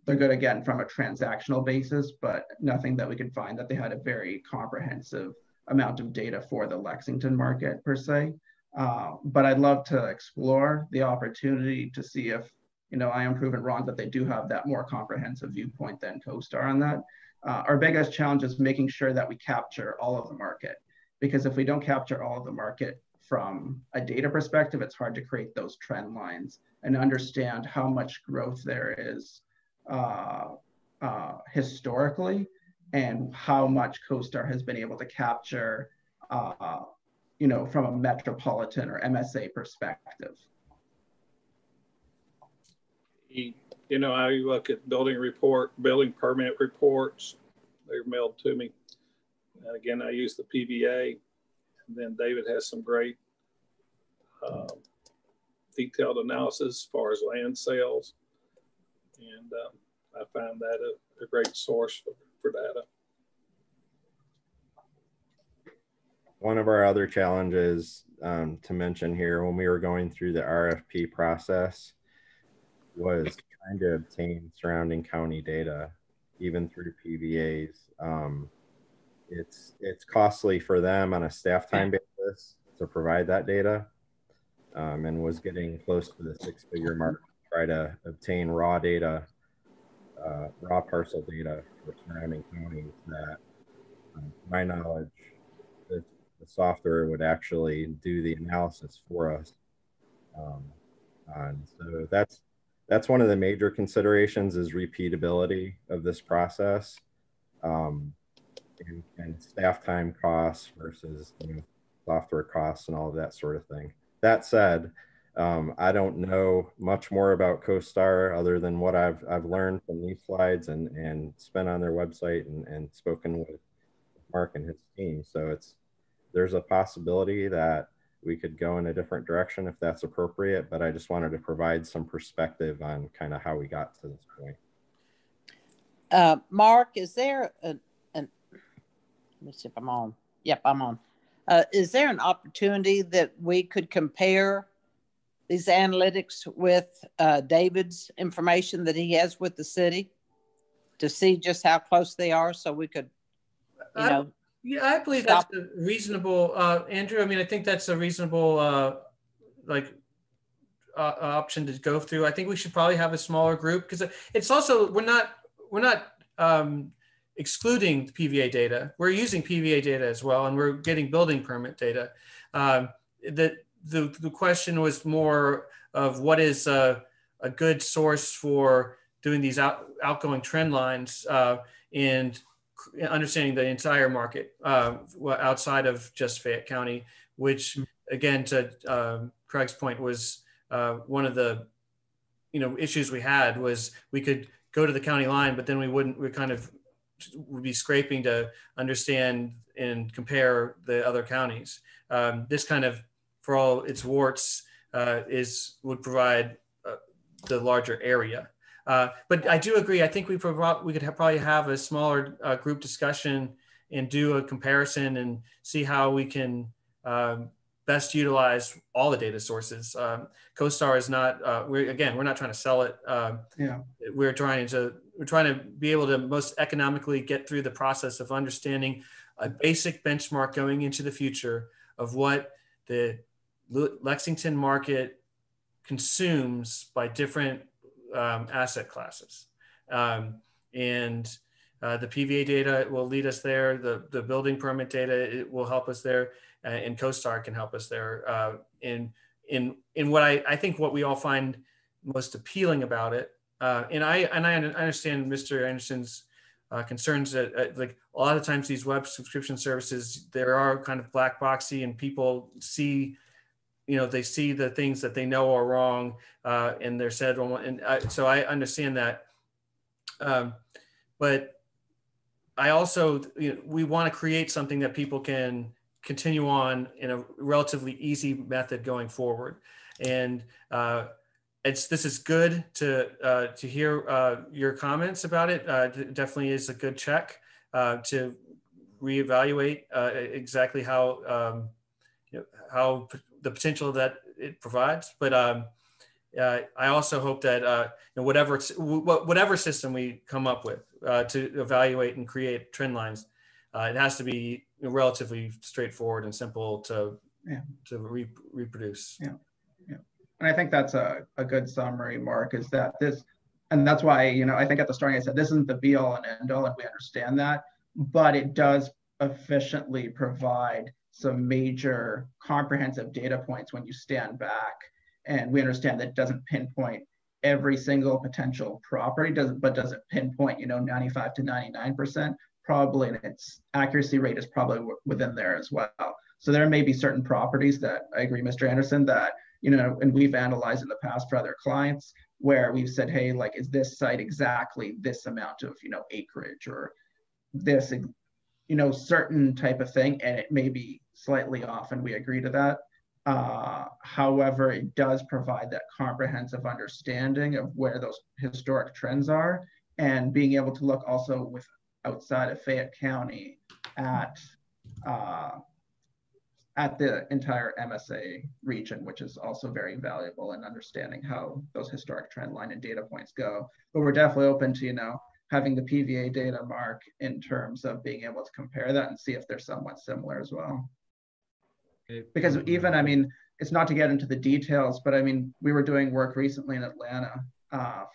they're good, again, from a transactional basis, but nothing that we could find that they had a very comprehensive amount of data for the Lexington market, per se. But I'd love to explore the opportunity to see if, I am proven wrong, that they do have that more comprehensive viewpoint than CoStar on that. Our biggest challenge is making sure that we capture all of the market, because if we don't capture all of the market from a data perspective, it's hard to create those trend lines and understand how much growth there is historically and how much CoStar has been able to capture, from a metropolitan or MSA perspective. I look at building permit reports. They're mailed to me. And again, I use the PVA. And then David has some great detailed analysis as far as land sales. And I found that a great source for data. One of our other challenges to mention here when we were going through the RFP process was trying to obtain surrounding county data, even through PVAs. It's costly for them on a staff time basis to provide that data, and was getting close to the 6-figure mark to try to obtain raw data, raw parcel data for surrounding counties that, to my knowledge, the software would actually do the analysis for us. So that's one of the major considerations, is repeatability of this process, and staff time costs versus software costs and all of that sort of thing. That said, I don't know much more about CoStar other than what I've learned from these slides and spent on their website and spoken with Mark and his team. So there's a possibility that we could go in a different direction if that's appropriate, but I just wanted to provide some perspective on kind of how we got to this point. Mark, is there let me see if I'm on. Yep, I'm on. Is there an opportunity that we could compare these analytics with David's information that he has with the city to see just how close they are, so we could, you know? Yeah, I believe that's a reasonable, Andrew. I mean, I think that's a reasonable option to go through. I think we should probably have a smaller group, because it's also, we're not excluding PVA data. We're using PVA data as well, and we're getting building permit data. The question was more of what is a good source for doing these outgoing trend lines and understanding the entire market outside of just Fayette County, which again, to Craig's point, was one of the issues we had was we could go to the county line, but then we would be scraping to understand and compare the other counties. This kind of, for all its warts, would provide the larger area. But I do agree. I think we could probably have a smaller group discussion and do a comparison and see how we can best utilize all the data sources. CoStar is not. We're not trying to sell it. We're trying to be able to most economically get through the process of understanding a basic benchmark going into the future of what the Lexington market consumes by different asset classes. And the PVA data will lead us there. The building permit data, it will help us there, and CoStar can help us there. In what I think what we all find most appealing about it, and I understand Mr. Anderson's concerns that like a lot of times these web subscription services, there are kind of black boxy, and people see, they see the things that they know are wrong, and they're said, so I understand that. But I also, we want to create something that people can continue on in a relatively easy method going forward. And this is good to hear your comments about it. It definitely is a good check to reevaluate exactly how the potential that it provides. But I also hope that whatever system we come up with to evaluate and create trend lines, it has to be relatively straightforward and simple to reproduce. Yeah. And I think that's a good summary, Mark, is that and that's why, I think at the start I said, this isn't the be all and end all, and we understand that, but it does efficiently provide some major comprehensive data points when you stand back. And we understand that it doesn't pinpoint every single potential property, but does it pinpoint, 95 to 99%, probably, and its accuracy rate is probably within there as well. So there may be certain properties that, I agree, Mr. Anderson, that, and we've analyzed in the past for other clients where we've said, hey, like, is this site exactly this amount of, acreage or this, certain type of thing, and it may be slightly off, and we agree to that. However, it does provide that comprehensive understanding of where those historic trends are, and being able to look also with outside of Fayette County at the entire MSA region, which is also very valuable in understanding how those historic trend line and data points go. But we're definitely open to, having the PVA data, Mark, in terms of being able to compare that and see if they're somewhat similar as well. Because even, it's not to get into the details, but we were doing work recently in Atlanta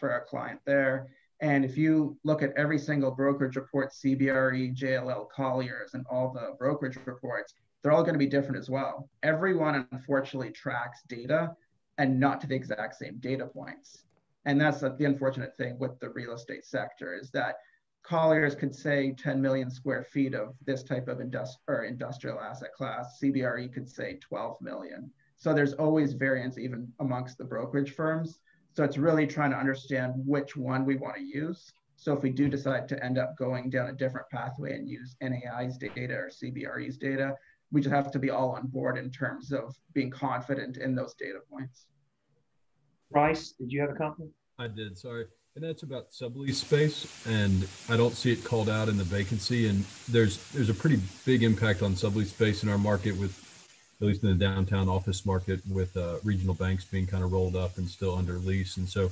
for a client there. And if you look at every single brokerage report, CBRE, JLL, Colliers, and all the brokerage reports, they're all going to be different as well. Everyone, unfortunately, tracks data and not to the exact same data points. And that's the unfortunate thing with the real estate sector, is that Colliers could say 10 million square feet of this type of industrial asset class. CBRE could say 12 million. So there's always variance even amongst the brokerage firms. So it's really trying to understand which one we want to use. So if we do decide to end up going down a different pathway and use NAI's data or CBRE's data, we just have to be all on board in terms of being confident in those data points. Bryce, did you have a comment? I did, sorry. And that's about sublease space, and I don't see it called out in the vacancy. And there's a pretty big impact on sublease space in our market, with at least in the downtown office market, with regional banks being kind of rolled up and still under lease. And so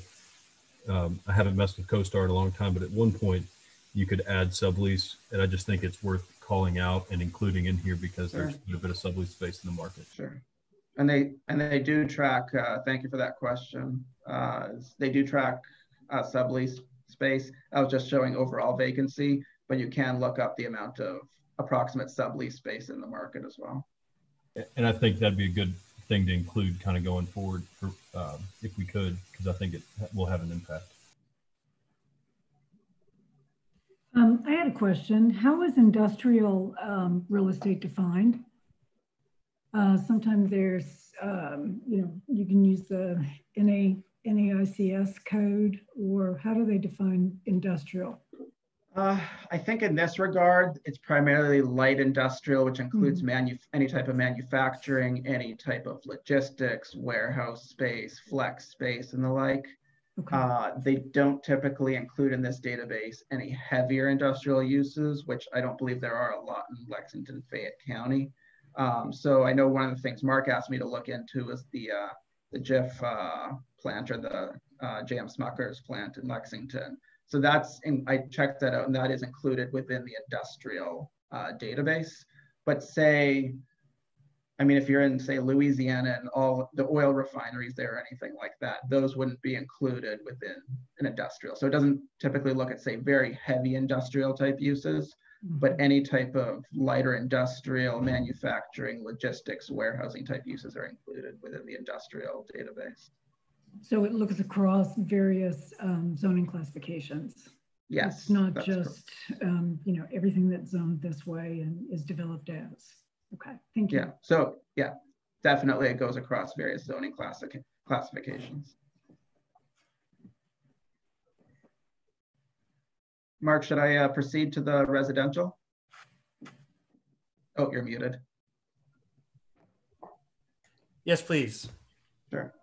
I haven't messed with CoStar in a long time, but at one point you could add sublease, and I just think it's worth calling out and including in here because Sure. there's a bit of sublease space in the market. Sure. And they do track, thank you for that question. They do track sublease space. I was just showing overall vacancy, but you can look up the amount of approximate sublease space in the market as well. And I think that'd be a good thing to include kind of going forward for, if we could, because I think it will have an impact. I had a question. How is industrial real estate defined? Sometimes there's, you can use the NAICS code, or how do they define industrial? I think in this regard, it's primarily light industrial, which includes any type of manufacturing, any type of logistics, warehouse space, flex space, and the like. Okay. They don't typically include in this database any heavier industrial uses, which I don't believe there are a lot in Lexington, Fayette County. So I know one of the things Mark asked me to look into is the Jif plant, or the J.M. Smucker's plant in Lexington. So I checked that out, and that is included within the industrial database. But if you're in, say, Louisiana and all the oil refineries there or anything like that, those wouldn't be included within an industrial. So it doesn't typically look at, say, very heavy industrial type uses, but any type of lighter industrial, manufacturing, logistics, warehousing type uses are included within the industrial database. So it looks across various zoning classifications. Yes. It's not just, everything that's zoned this way and is developed as. Okay, thank you. Yeah, so yeah, definitely it goes across various zoning classifications. Mark, should I proceed to the residential? Oh, you're muted. Yes, please. Sure.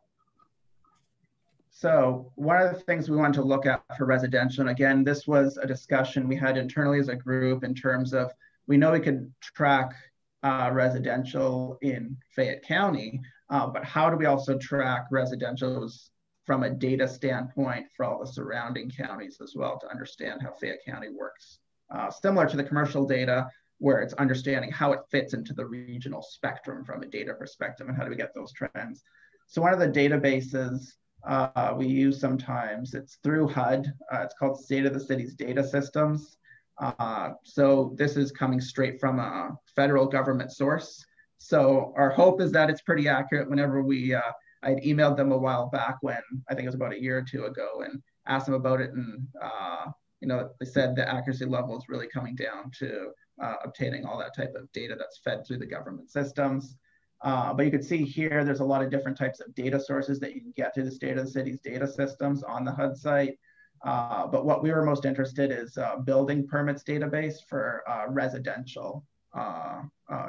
So one of the things we wanted to look at for residential, and again, this was a discussion we had internally as a group in terms of, we know we could track residential in Fayette County, but how do we also track residentials from a data standpoint for all the surrounding counties as well, to understand how Fayette County works? Similar to the commercial data, where it's understanding how it fits into the regional spectrum from a data perspective, and how do we get those trends. So one of the databases we use sometimes, it's through HUD, it's called State of the Cities Data Systems. So this is coming straight from a federal government source. So our hope is that it's pretty accurate. Whenever I'd emailed them a while back, when I think it was about a year or two ago, and asked them about it, and they said the accuracy level is really coming down to obtaining all that type of data that's fed through the government systems. But you can see here, there's a lot of different types of data sources that you can get to the State of the Cities data systems on the HUD site. But what we were most interested in is building permits database for residential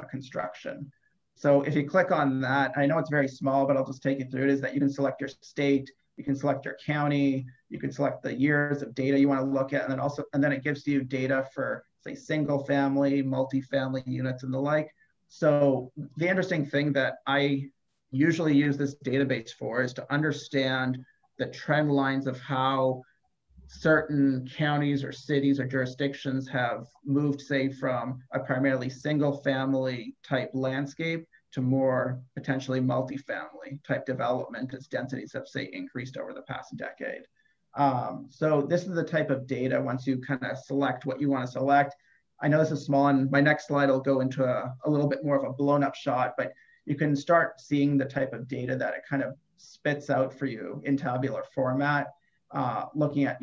construction. So if you click on that, I know it's very small, but I'll just take you through it, is that you can select your state, you can select your county, you can select the years of data you want to look at, and then it gives you data for, say, single family, multifamily units and the like. So the interesting thing that I usually use this database for is to understand the trend lines of how certain counties or cities or jurisdictions have moved, say, from a primarily single family type landscape to more potentially multifamily type development as densities have, say, increased over the past decade. So this is the type of data, once you kind of select what you want to select. I know this is small, and my next slide will go into a little bit more of a blown up shot, but you can start seeing the type of data that it kind of spits out for you in tabular format. Looking at,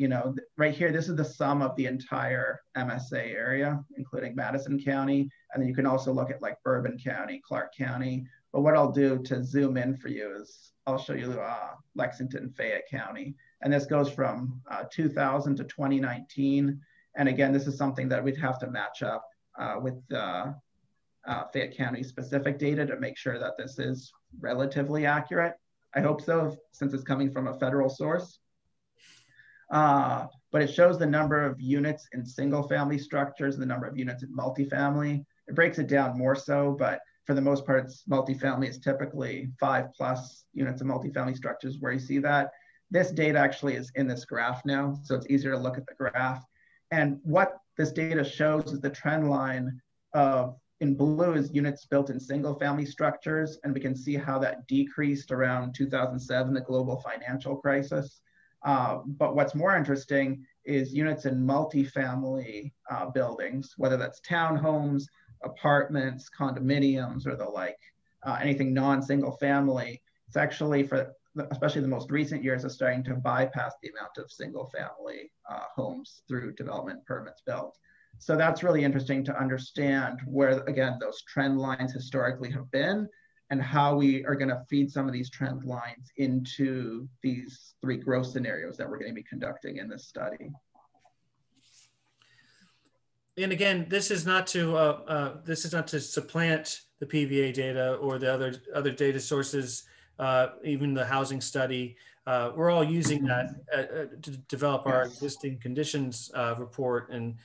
right here, this is the sum of the entire MSA area, including Madison County. And then you can also look at like Bourbon County, Clark County. But what I'll do to zoom in for you is I'll show you Lexington, Fayette County. And this goes from 2000 to 2019. And again, this is something that we'd have to match up with Fayette County specific data to make sure that this is relatively accurate. I hope so, since it's coming from a federal source. But it shows the number of units in single family structures and the number of units in multifamily. It breaks it down more so, but for the most part, multifamily is typically 5+ units of multifamily structures where you see that. This data actually is in this graph now, so it's easier to look at the graph. And what this data shows is the trend line of, in blue is units built in single family structures, and we can see how that decreased around 2007, the global financial crisis. But what's more interesting is units in multifamily buildings, whether that's townhomes, apartments, condominiums, or the like, anything non-single family. It's actually, for especially the most recent years, is starting to bypass the amount of single family homes through development permits built. So that's really interesting to understand where, again, those trend lines historically have been and how we are going to feed some of these trend lines into these 3 growth scenarios that we're going to be conducting in this study. And again, this is not to supplant the PVA data or the other data sources, even the housing study. We're all using that to develop our existing conditions report and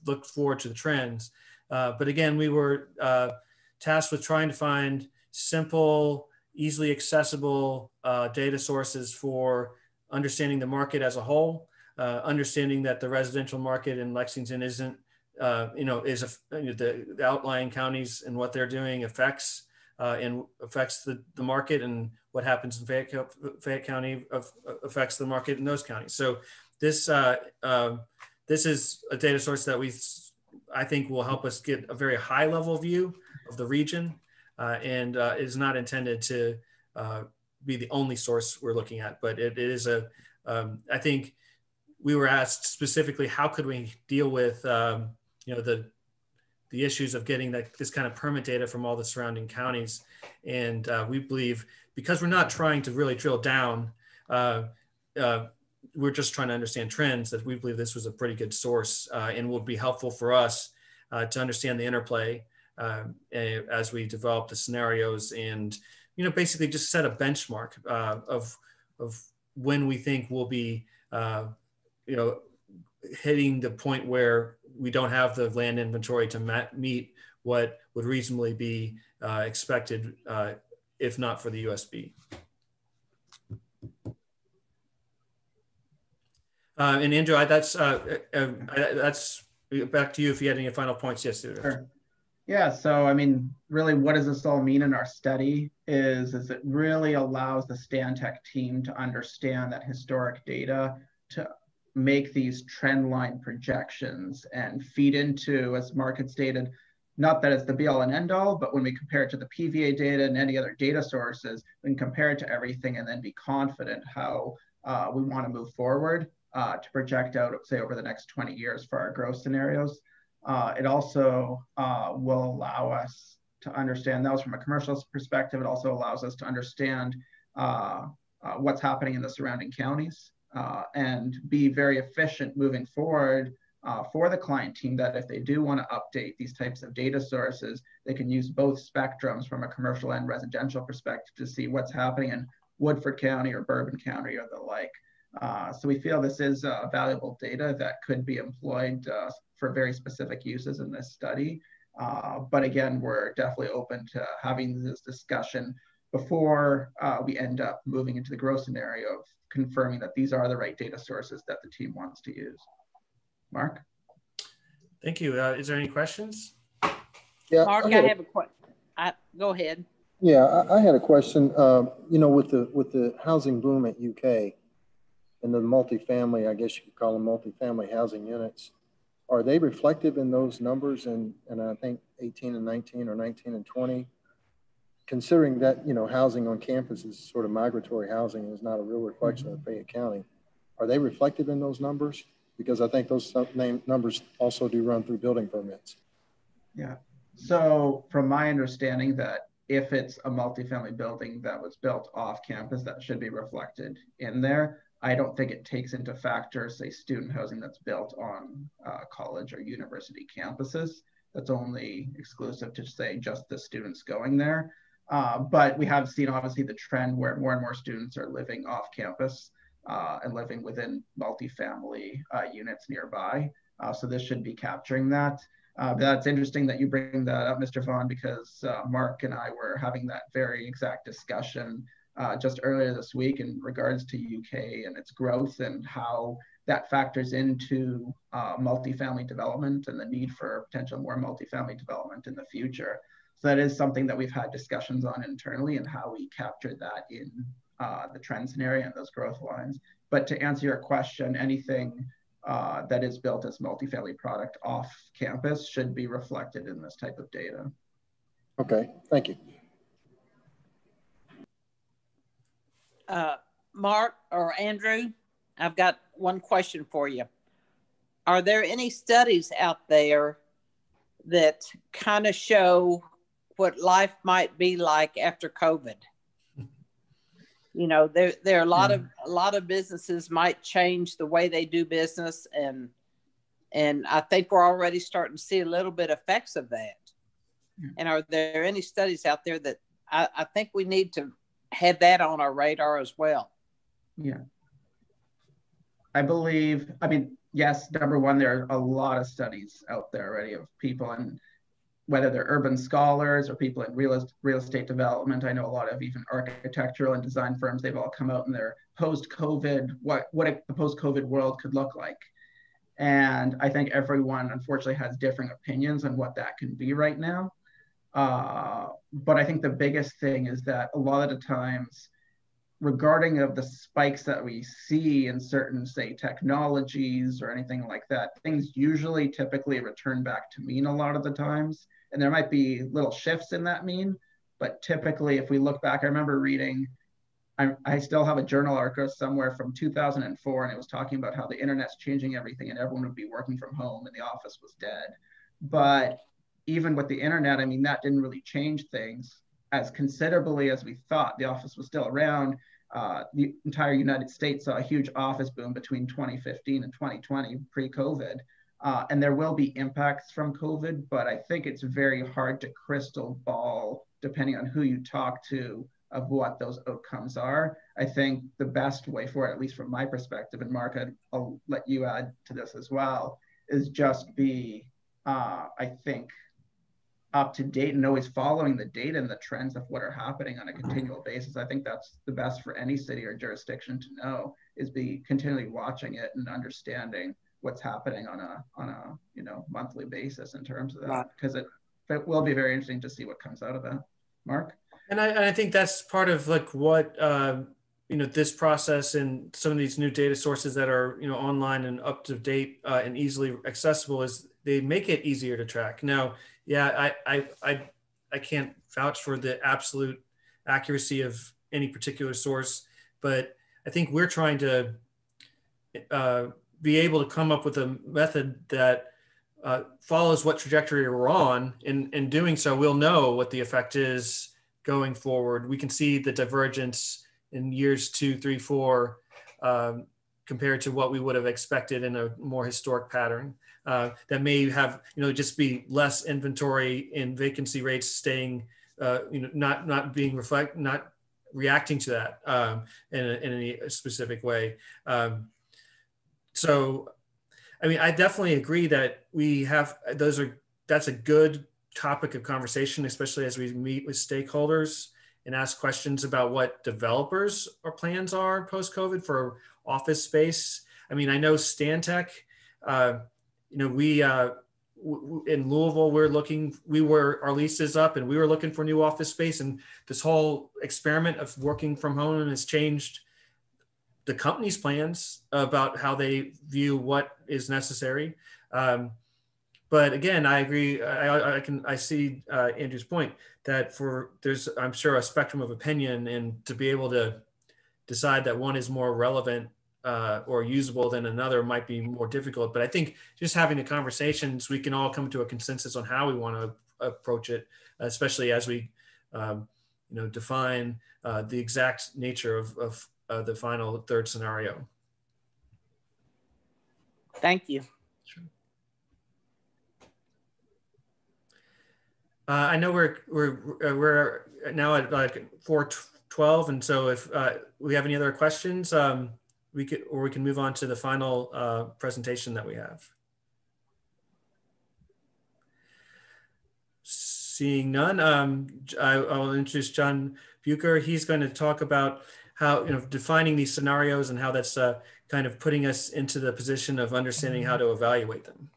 look forward to the trends. But again, we were tasked with trying to find simple, easily accessible data sources for understanding the market as a whole, understanding that the residential market in Lexington isn't, the outlying counties and what they're doing affects the market, and what happens in Fayette County affects the market in those counties. So this is a data source that I think will help us get a very high level view of the region, and is not intended to be the only source we're looking at, but it is I think we were asked specifically, how could we deal with the issues of getting this kind of permit data from all the surrounding counties. And we believe, because we're not trying to really drill down, we're just trying to understand trends, that we believe this was a pretty good source and will be helpful for us to understand the interplay as we develop the scenarios, and basically just set a benchmark of when we think we'll be hitting the point where we don't have the land inventory to meet what would reasonably be expected, if not for the USB. And Andrew, that's back to you if you had any final points. Yes, sure. Yeah, so I mean, really, what does this all mean in our study is it really allows the Stantec team to understand that historic data to make these trend line projections and feed into, as Mark had stated, not that it's the be all and end all, but when we compare it to the PVA data and any other data sources, we can compare it to everything and then be confident how we want to move forward to project out, say, over the next 20 years for our growth scenarios. It also will allow us to understand, that was from a commercial perspective, it also allows us to understand what's happening in the surrounding counties and be very efficient moving forward for the client team, that if they do want to update these types of data sources, they can use both spectrums from a commercial and residential perspective to see what's happening in Woodford County or Bourbon County or the like. So we feel this is valuable data that could be employed for very specific uses in this study. But again, we're definitely open to having this discussion before we end up moving into the growth scenario of confirming that these are the right data sources that the team wants to use. Mark? Thank you. Is there any questions? Yeah, Mark, I have a question. Go ahead. Yeah, I had a question. With the housing boom at UK and the multifamily, I guess you could call them multifamily housing units, are they reflective in those numbers? And I think 18 and 19 or 19 and 20, considering that, housing on campus is sort of migratory housing, is not a real reflection of Fayette County. Are they reflective in those numbers? Because I think those numbers also do run through building permits. Yeah. So from my understanding, that if it's a multifamily building that was built off campus, that should be reflected in there. I don't think it takes into factor, say, student housing that's built on college or university campuses. that's only exclusive to, say, just the students going there. But we have seen obviously the trend where more and more students are living off campus and living within multifamily units nearby. So this should be capturing that. But that's interesting that you bring that up, Mr. Vaughn, because Mark and I were having that very exact discussion just earlier this week in regards to UK and its growth and how that factors into multifamily development and the need for potential more multifamily development in the future. So that is something that we've had discussions on internally and how we capture that in the trend scenario and those growth lines. But to answer your question, anything that is built as multifamily product off campus should be reflected in this type of data. Okay, thank you. Mark or Andrew, I've got one question for you. Are there any studies out there that kind of show what life might be like after COVID? You know, there are a lot of businesses might change the way they do business, and I think we're already starting to see a little bit effects of that. And are there any studies out there that I think we need to have that on our radar as well? Yeah. I mean, yes, number one, there are a lot of studies out there already of people, and whether they're urban scholars or people in real estate development. I know a lot of even architectural and design firms, they've all come out in their post-COVID, what the post-COVID world could look like. And I think everyone, unfortunately, has different opinions on what that can be right now. But I think the biggest thing is that a lot of the times, regarding of the spikes that we see in certain, say, technologies or anything like that, things usually typically return back to mean a lot of the times. And there might be little shifts in that mean, but typically if we look back, I remember reading, I still have a journal article somewhere from 2004, and it was talking about how the internet's changing everything and everyone would be working from home and the office was dead. But even with the internet, I mean, that didn't really change things as considerably as we thought. The office was still around. The entire United States saw a huge office boom between 2015 and 2020 pre-COVID. And there will be impacts from COVID, but I think it's very hard to crystal ball, depending on who you talk to, of what those outcomes are. I think the best way for it, at least from my perspective, and Mark, I'll let you add to this as well, is just be, I think, up to date and always following the data and the trends of what are happening on a continual basis. I think that's the best for any city or jurisdiction to know, is be continually watching it and understanding what's happening on a monthly basis in terms of that, because it will be very interesting to see what comes out of that. Mark? And I think that's part of like what this process and some of these new data sources that are online and up to date and easily accessible, is they make it easier to track. Now, yeah, I can't vouch for the absolute accuracy of any particular source, but I think we're trying to be able to come up with a method that follows what trajectory we're on. In doing so, we'll know what the effect is going forward. We can see the divergence in years 2, 3, 4 compared to what we would have expected in a more historic pattern. That may have, just be less inventory and vacancy rates staying, not reacting to that in any specific way. So, I mean, I definitely agree that that's a good topic of conversation, especially as we meet with stakeholders and ask questions about what developers or plans are post-COVID for office space. I mean, I know Stantec, we in Louisville, our lease is up and we were looking for new office space, and this whole experiment of working from home has changed the company's plans about how they view what is necessary. But again, I agree. I see Andrew's point that there's, I'm sure, a spectrum of opinion, and to be able to decide that one is more relevant or usable than another might be more difficult. But I think just having the conversations, we can all come to a consensus on how we want to approach it, especially as we, define the exact nature of the final third scenario. Thank you. Sure. I know we're now at like 4:12, and so if we have any other questions, we can move on to the final presentation that we have. Seeing none, I'll introduce John Bucher. He's going to talk about how, defining these scenarios and how that's kind of putting us into the position of understanding how to evaluate them.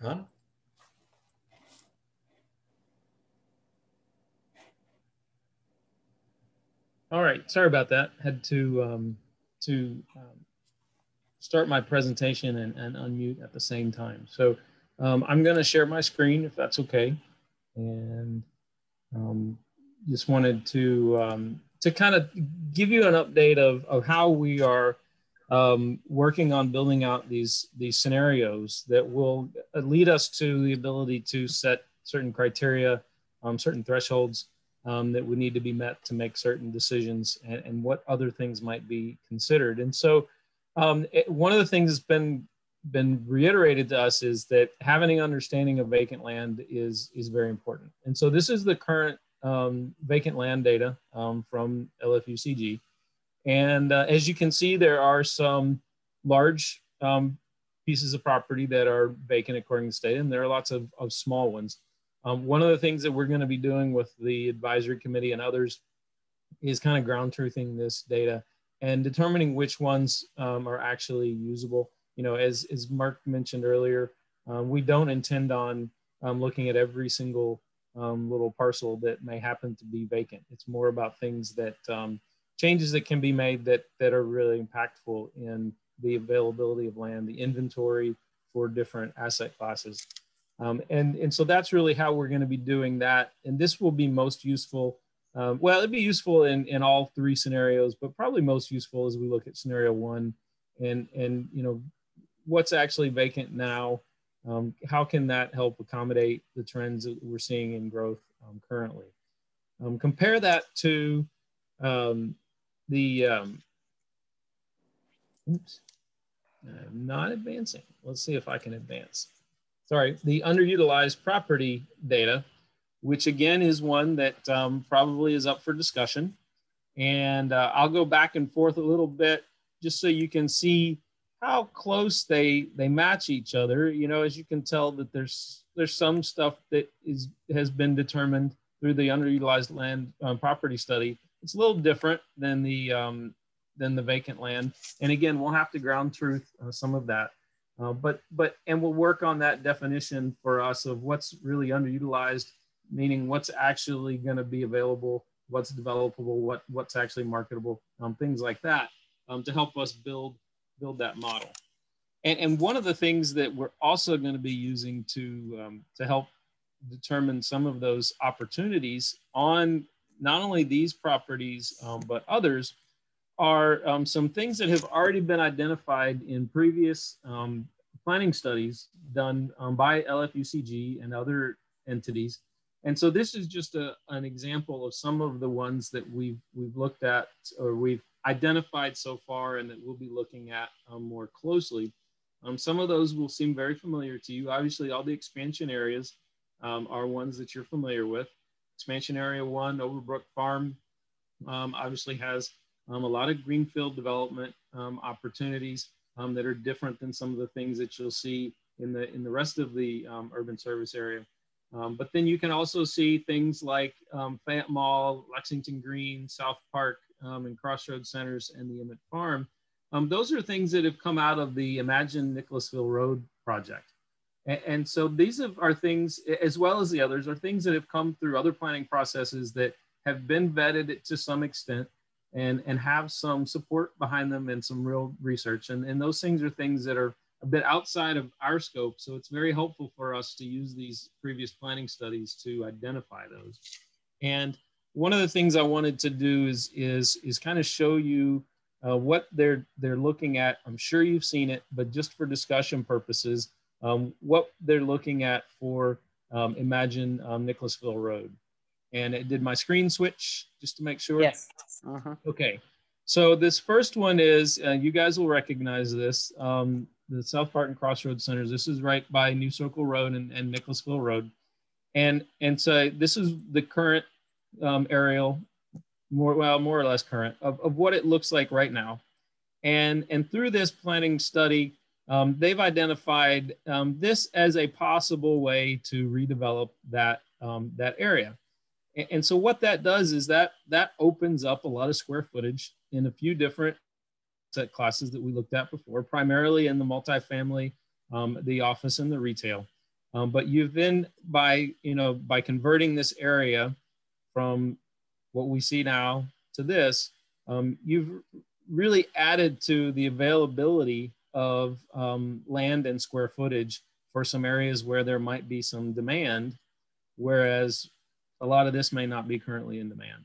John? All right, sorry about that. Had to start my presentation and unmute at the same time. So I'm going to share my screen if that's okay, and just wanted to kind of give you an update of how we are working on building out these scenarios that will lead us to the ability to set certain criteria, certain thresholds that would need to be met to make certain decisions, and what other things might be considered. And so one of the things that's been reiterated to us is that having an understanding of vacant land is very important. And so this is the current vacant land data from LFUCG. And as you can see, there are some large pieces of property that are vacant according to state, and there are lots of small ones. One of the things that we're going to be doing with the advisory committee and others is kind of ground truthing this data and determining which ones are actually usable. As Mark mentioned earlier, we don't intend on looking at every single little parcel that may happen to be vacant. It's more about things that changes that can be made that are really impactful in the availability of land, the inventory for different asset classes. And so that's really how we're going to be doing that. And this will be most useful. Well, it'd be useful in all three scenarios, but probably most useful as we look at scenario one and what's actually vacant now. How can that help accommodate the trends that we're seeing in growth currently? Compare that to oops, I'm not advancing. Let's see if I can advance. Sorry, the underutilized property data, which again is one that probably is up for discussion. And I'll go back and forth a little bit just so you can see how close they match each other. As you can tell that there's some stuff that has been determined through the underutilized land property study. It's a little different than the vacant land. And again, we'll have to ground truth some of that. And we'll work on that definition for us of what's really underutilized, meaning what's actually going to be available, what's developable, what's actually marketable, things like that, to help us build that model. And one of the things that we're also going to be using to help determine some of those opportunities on not only these properties but others are some things that have already been identified in previous planning studies done by LFUCG and other entities. And so this is just an example of some of the ones that we've looked at or we've identified so far and that we'll be looking at more closely. Some of those will seem very familiar to you. Obviously, all the expansion areas are ones that you're familiar with. Expansion Area 1, Overbrook Farm, obviously has a lot of greenfield development opportunities that are different than some of the things that you'll see in the rest of the urban service area. But then you can also see things like Fayette Mall, Lexington Green, South Park, and Crossroads Centers, and the Emmett Farm. Those are things that have come out of the Imagine Nicholasville Road project. And so these are things, as well as the others, are things that have come through other planning processes that have been vetted to some extent and have some support behind them and some real research. And those things are things that are a bit outside of our scope. So it's very helpful for us to use these previous planning studies to identify those. And one of the things I wanted to do is kind of show you what they're looking at. I'm sure you've seen it, but just for discussion purposes, what they're looking at for Imagine Nicholasville Road. And it did my screen switch just to make sure? Yes. Okay. So this first one is, you guys will recognize this. the South Barton Crossroads Centers. This is right by New Circle Road and Nicholasville Road. And so this is the current aerial, more or less current, of what it looks like right now. And through this planning study, they've identified this as a possible way to redevelop that, that area. And so what that does is that opens up a lot of square footage in a few different asset classes that we looked at before, primarily in the multifamily, the office and the retail. But you've been by converting this area from what we see now to this, you've really added to the availability of land and square footage for some areas where there might be some demand, whereas a lot of this may not be currently in demand.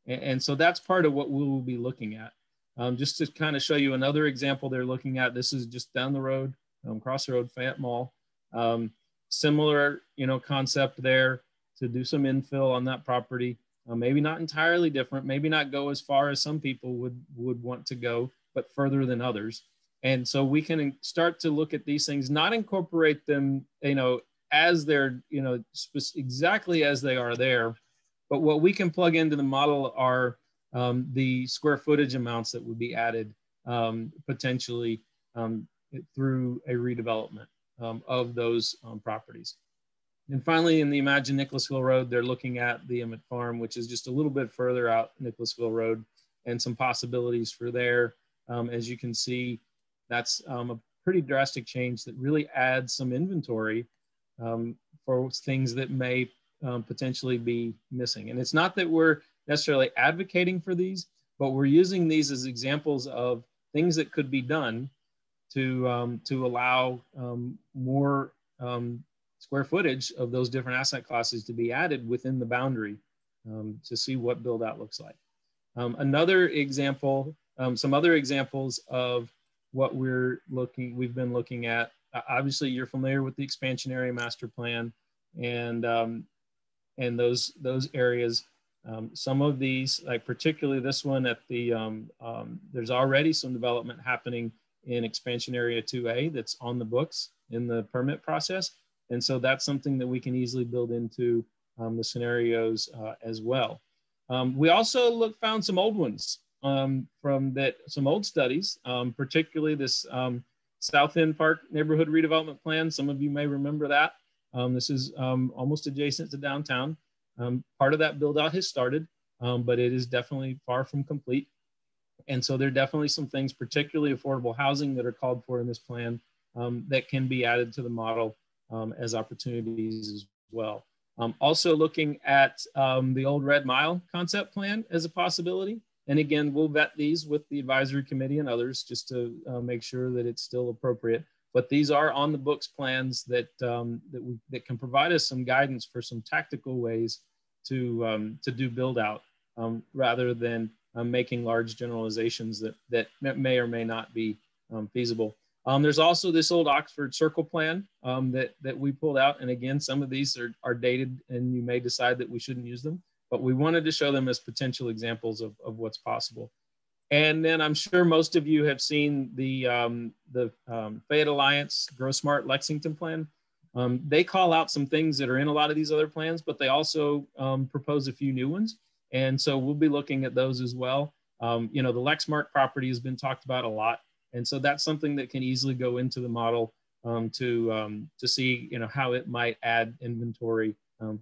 And so that's part of what we will be looking at. Just to kind of show you another example they're looking at, this is just down the road, Crossroad Fayette Mall. Similar, concept there to do some infill on that property. Maybe not entirely different, maybe not go as far as some people would want to go, but further than others. And so we can start to look at these things, not incorporate them, as they're, exactly as they are there, but what we can plug into the model are the square footage amounts that would be added potentially through a redevelopment of those properties. And finally, in the Imagine Nicholasville Road, they're looking at the Emmett Farm, which is just a little bit further out Nicholasville Road, and some possibilities for there. As you can see, that's a pretty drastic change that really adds some inventory for things that may potentially be missing. And it's not that we're necessarily advocating for these, but we're using these as examples of things that could be done to allow more square footage of those different asset classes to be added within the boundary to see what build out looks like. Another example, some other examples of what we've been looking at. Obviously, you're familiar with the expansion area master plan and those areas. Some of these, like particularly this one at the, there's already some development happening in expansion area 2A that's on the books in the permit process. And so that's something that we can easily build into the scenarios as well. We also found some old ones some old studies, particularly this Southend Park Neighborhood Redevelopment Plan. Some of you may remember that. This is almost adjacent to downtown. Part of that build out has started, but it is definitely far from complete. And so there are definitely some things, particularly affordable housing, that are called for in this plan that can be added to the model as opportunities as well. Also looking at the old Red Mile concept plan as a possibility. And again, we'll vet these with the advisory committee and others just to make sure that it's still appropriate. But these are on the books plans that that can provide us some guidance for some tactical ways to do build out rather than making large generalizations that may or may not be feasible. There's also this old Oxford Circle plan that we pulled out. And again, some of these are dated and you may decide that we shouldn't use them, but we wanted to show them as potential examples of what's possible. And then I'm sure most of you have seen the Fayette Alliance Grow Smart Lexington plan. They call out some things that are in a lot of these other plans, but they also propose a few new ones. And so we'll be looking at those as well. The Lexmark property has been talked about a lot. And so that's something that can easily go into the model to see how it might add inventory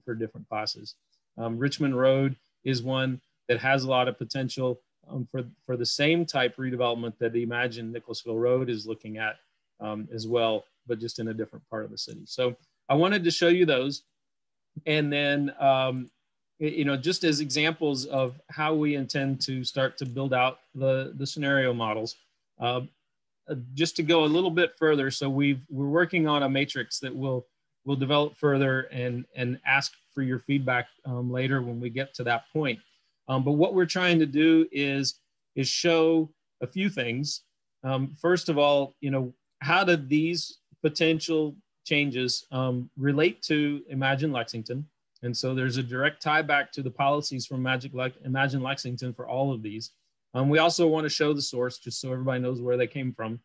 for different classes. Richmond Road is one that has a lot of potential for the same type redevelopment that the Imagine Nicholasville Road is looking at as well, but just in a different part of the city. So I wanted to show you those. And then, just as examples of how we intend to start to build out the scenario models. Just to go a little bit further, so we're working on a matrix that we'll develop further and ask for your feedback later when we get to that point. But what we're trying to do is show a few things. First of all, how do these potential changes relate to Imagine Lexington? And so there's a direct tie back to the policies from Imagine Lexington for all of these. We also want to show the source just so everybody knows where they came from.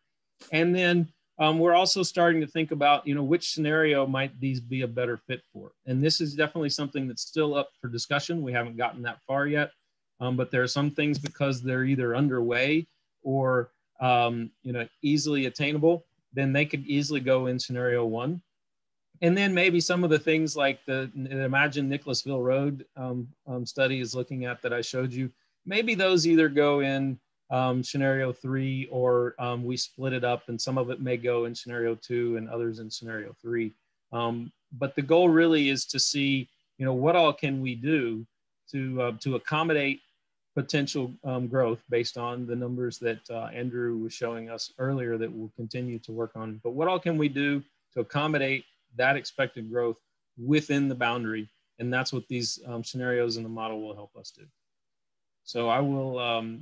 And then we're also starting to think about, which scenario might these be a better fit for. And this is definitely something that's still up for discussion. We haven't gotten that far yet, but there are some things, because they're either underway or easily attainable, then they could easily go in scenario 1. And then maybe some of the things like the Imagine Nicholasville Road study is looking at that I showed you, maybe those either go in scenario 3, or we split it up and some of it may go in scenario 2 and others in scenario 3. But the goal really is to see, what all can we do to accommodate potential growth based on the numbers that Andrew was showing us earlier that we'll continue to work on. But what all can we do to accommodate that expected growth within the boundary? And that's what these scenarios in the model will help us do. So I will,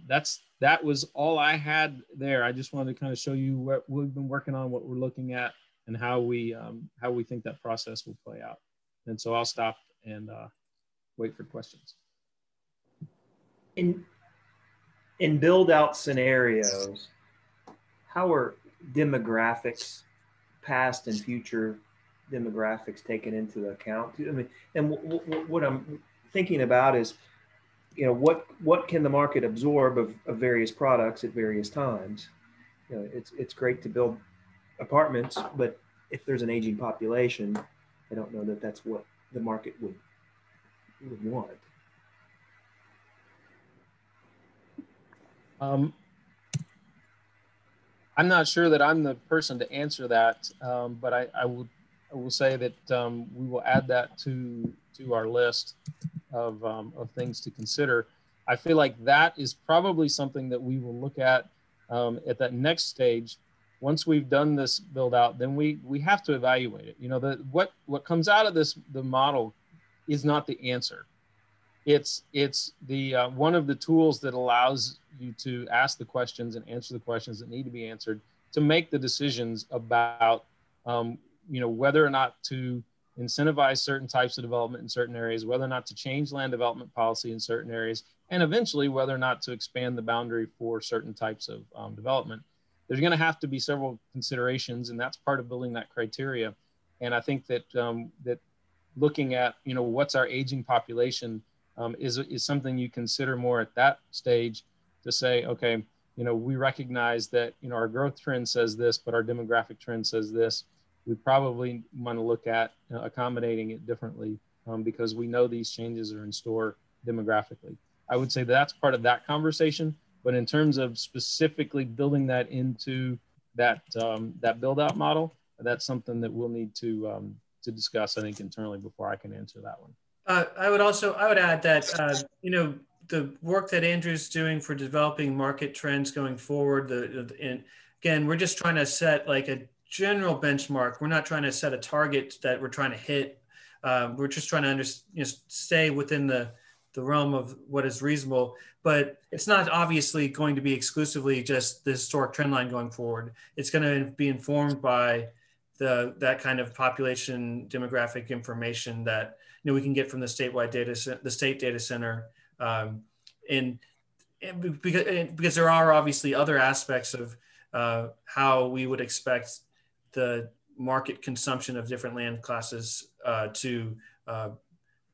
that was all I had there. I just wanted to kind of show you what we've been working on, what we're looking at, and how we think that process will play out. And so I'll stop and wait for questions. In build out scenarios, how are demographics, past and future demographics, taken into account? I mean, and what I'm thinking about is, what can the market absorb of various products at various times? It's great to build apartments, but if there's an aging population, I don't know that that's what the market would want. I'm not sure that I'm the person to answer that, but I will say that we will add that to our list of things to consider. I feel like that is probably something that we will look at that next stage. Once we've done this build out, then we have to evaluate it. What comes out of the model is not the answer. It's the one of the tools that allows you to ask the questions and answer the questions that need to be answered to make the decisions about whether or not to incentivize certain types of development in certain areas, whether or not to change land development policy in certain areas, and eventually whether or not to expand the boundary for certain types of development. There's going to have to be several considerations, and that's part of building that criteria. And I think that that looking at what's our aging population is something you consider more at that stage to say, okay, we recognize that our growth trend says this, but our demographic trend says this. We probably want to look at accommodating it differently because we know these changes are in store demographically. I would say that's part of that conversation, but in terms of specifically building that into that that build out model, that's something that we'll need to discuss, I think, internally before I can answer that one. I would add that, the work that Andrew's doing for developing market trends going forward, and again, we're just trying to set like a general benchmark. We're not trying to set a target that we're trying to hit. We're just trying to stay within the realm of what is reasonable, but it's not obviously going to be exclusively just the historic trend line going forward. It's going to be informed by that kind of population demographic information that we can get from the statewide data, the state data center, and because there are obviously other aspects of how we would expect the market consumption of different land classes to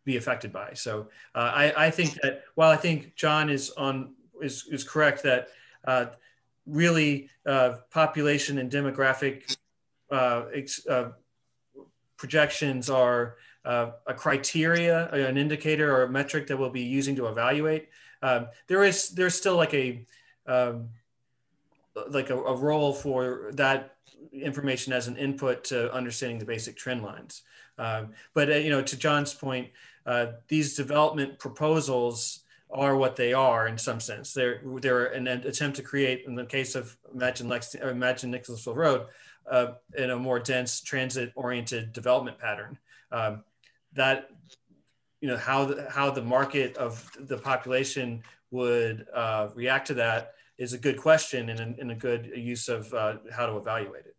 be affected by. So I think that while I think John is correct that really population and demographic projections are a criteria, an indicator or a metric that we'll be using to evaluate. There's still like a role for that information as an input to understanding the basic trend lines. But to John's point, these development proposals are what they are in some sense. They're an attempt to create, in the case of Imagine Nicholasville Road, in a more dense transit-oriented development pattern. That how the market of the population would react to that is a good question and a good use of how to evaluate it.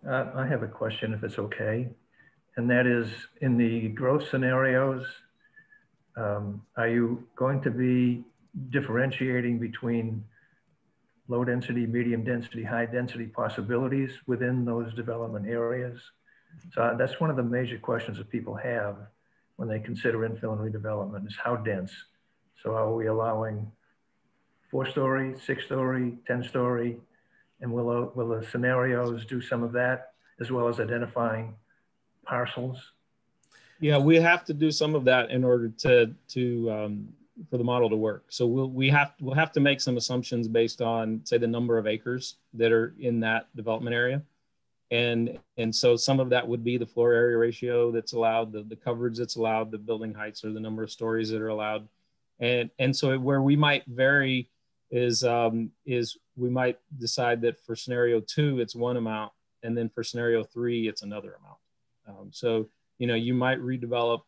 I have a question, if it's okay, and that is, in the growth scenarios, are you going to be differentiating between low density, medium density, high density possibilities within those development areas. So that's one of the major questions that people have when they consider infill and redevelopment is how dense. So are we allowing 4-story, 6-story, 10-story, and will the scenarios do some of that as well as identifying parcels? Yeah, we have to do some of that in order for the model to work. So we'll have to make some assumptions based on, say, the number of acres that are in that development area. And so some of that would be the floor area ratio that's allowed, the coverage that's allowed, the building heights, or the number of stories that are allowed. And so where we might vary is we might decide that for scenario 2, it's one amount, and then for scenario 3, it's another amount. So, you know, you might redevelop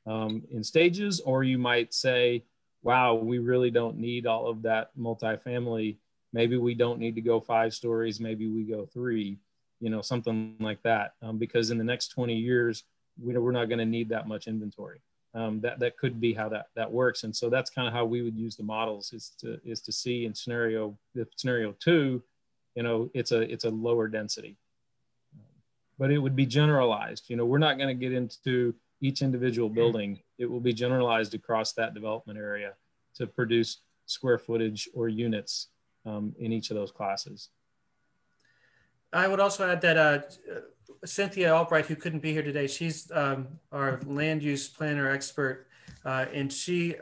in stages, or you might say, wow, we really don't need all of that multifamily. Maybe we don't need to go 5 stories, maybe we go 3, you know, something like that. Because in the next 20 years, we're not going to need that much inventory. That could be how that works. And so that's kind of how we would use the models is to see in scenario 2, you know, it's a lower density, but it would be generalized. You know, we're not going to get into each individual building. It will be generalized across that development area to produce square footage or units in each of those classes. I would also add that Cynthia Albright, who couldn't be here today, she's our land use planner expert, and she's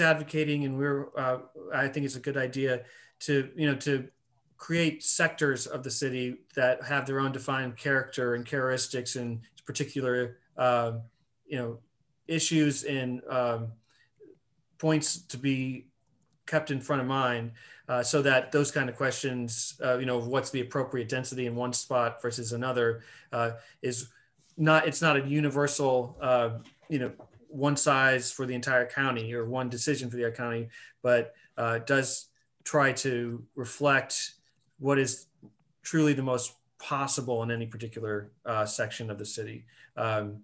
advocating, and I think it's a good idea to create sectors of the city that have their own defined character and characteristics and particular issues and points to be kept in front of mind, so that those kind of questions, what's the appropriate density in one spot versus another, it's not a universal, one size for the entire county or one decision for the entire county, but does try to reflect what is truly the most possible in any particular section of the city. But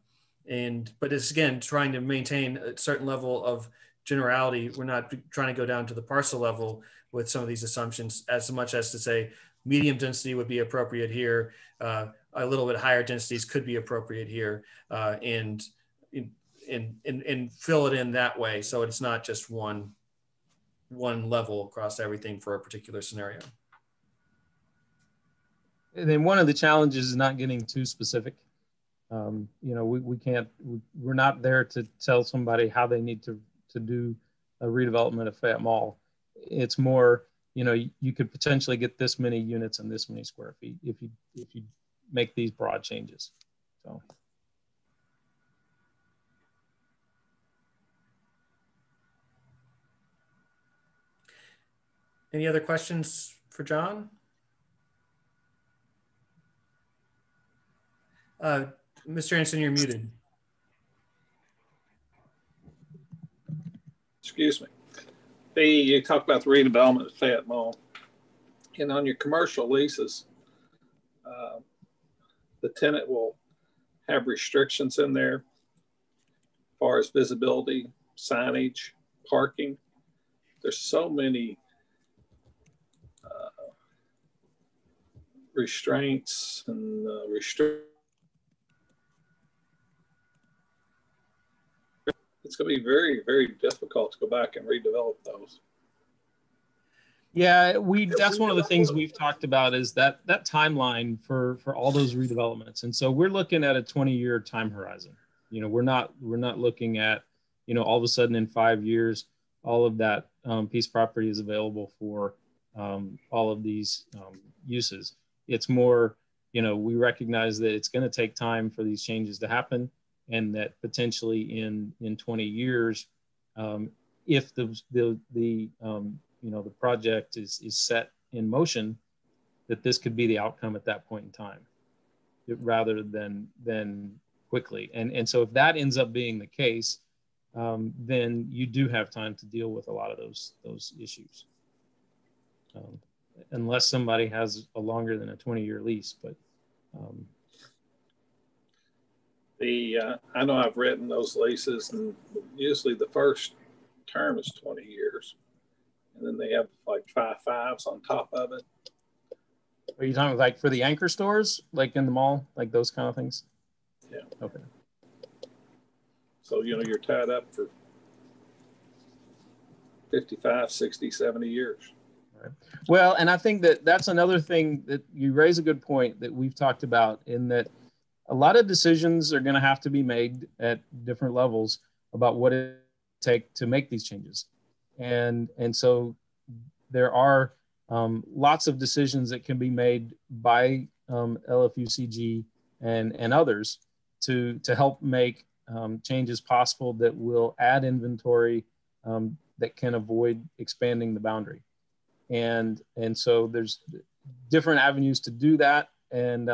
it's, again, trying to maintain a certain level of generality. We're not trying to go down to the parcel level with some of these assumptions as much as to say medium density would be appropriate here, a little bit higher densities could be appropriate here, and fill it in that way, so it's not just one level across everything for a particular scenario. And then one of the challenges is not getting too specific. We're not there to tell somebody how they need to do a redevelopment of Fayette Mall. It's more, you could potentially get this many units and this many square feet if you make these broad changes. So. Any other questions for John? Mr. Anderson, you're muted. Excuse me. You talked about the redevelopment of Fayette Mall. And on your commercial leases, the tenant will have restrictions in there as far as visibility, signage, parking. There's so many restraints and it's going to be very, very difficult to go back and redevelop those. Yeah, that's one of the things we've talked about is that timeline for all those redevelopments. And so we're looking at a 20-year time horizon. We're not looking at, all of a sudden in 5 years, all of that piece property is available for all of these uses. It's more, we recognize that it's going to take time for these changes to happen, and that potentially in 20 years, if the project is set in motion, that this could be the outcome at that point in time, rather than quickly. And so if that ends up being the case, then you do have time to deal with a lot of those issues. Unless somebody has a longer than a 20-year lease, but I know I've written those leases, and usually the first term is 20 years. And then they have like 5 5s on top of it. Are you talking like for the anchor stores, like in the mall, like those kind of things? Yeah. Okay. So, you know, you're tied up for 55, 60, 70 years. Right. Well, and I think that that's another thing that you raise a good point that we've talked about, in that a lot of decisions are going to have to be made at different levels about what it takes to make these changes. And so there are lots of decisions that can be made by LFUCG and others to help make changes possible that will add inventory that can avoid expanding the boundary. And so there's different avenues to do that. And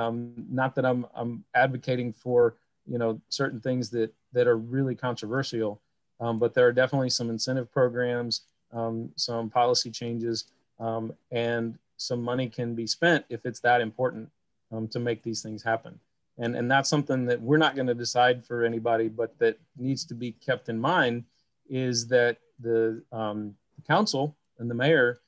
not that I'm advocating for, you know, certain things that are really controversial, but there are definitely some incentive programs, some policy changes, and some money can be spent if it's that important to make these things happen. And that's something that we're not going to decide for anybody, but that needs to be kept in mind, is that the council and the mayor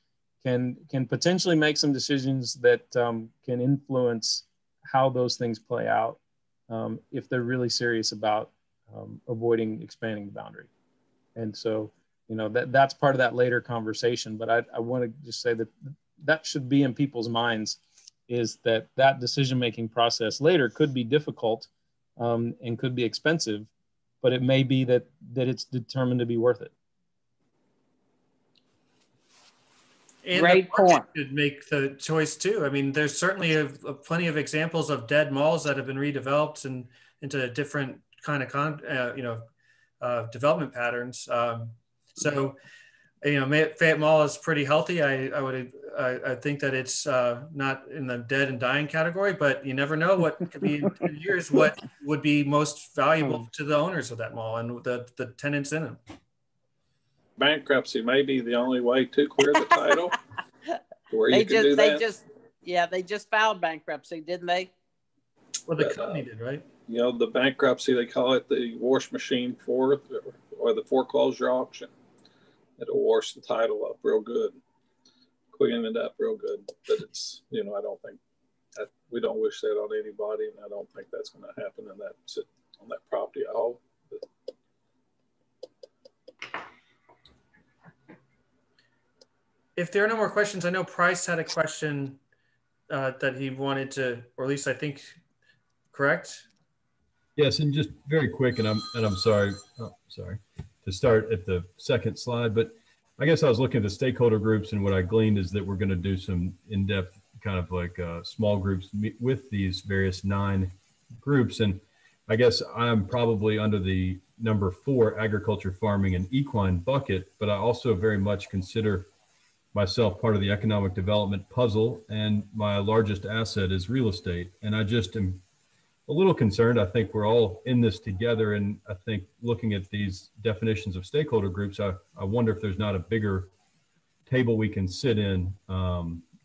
can potentially make some decisions that can influence how those things play out if they're really serious about avoiding expanding the boundary. And so, you know, that's part of that later conversation, but I want to just say that should be in people's minds, is that decision-making process later could be difficult and could be expensive, but it may be that it's determined to be worth it. And Great the market point. should make the choice too. I mean, there's certainly plenty of examples of dead malls that have been redeveloped and into different kind of development patterns. So, you know, Fayette Mall is pretty healthy. I think that it's not in the dead and dying category, but you never know what could be in 10 years, what would be most valuable to the owners of that mall and the tenants in them. Bankruptcy may be the only way to clear the title. Where you can do that. They just filed bankruptcy, didn't they? Well, the company did, right? You know, the bankruptcy, they call it the wash machine or the foreclosure auction. It'll wash the title up real good, clean it up real good. But it's, you know, I don't think that, we don't wish that on anybody, and I don't think that's going to happen on that property at all. If there are no more questions, I know Price had a question that he wanted to, or at least I think, correct? Yes, and just very quick, and I'm sorry to start at the second slide, but I guess I was looking at the stakeholder groups, and what I gleaned is that we're going to do some in-depth kind of like small groups with these various 9 groups, and I guess I'm probably under the number 4 agriculture, farming, and equine bucket, but I also very much consider myself part of the economic development puzzle, and my largest asset is real estate. And I just am a little concerned. I think we're all in this together, and I think looking at these definitions of stakeholder groups, I wonder if there's not a bigger table we can sit in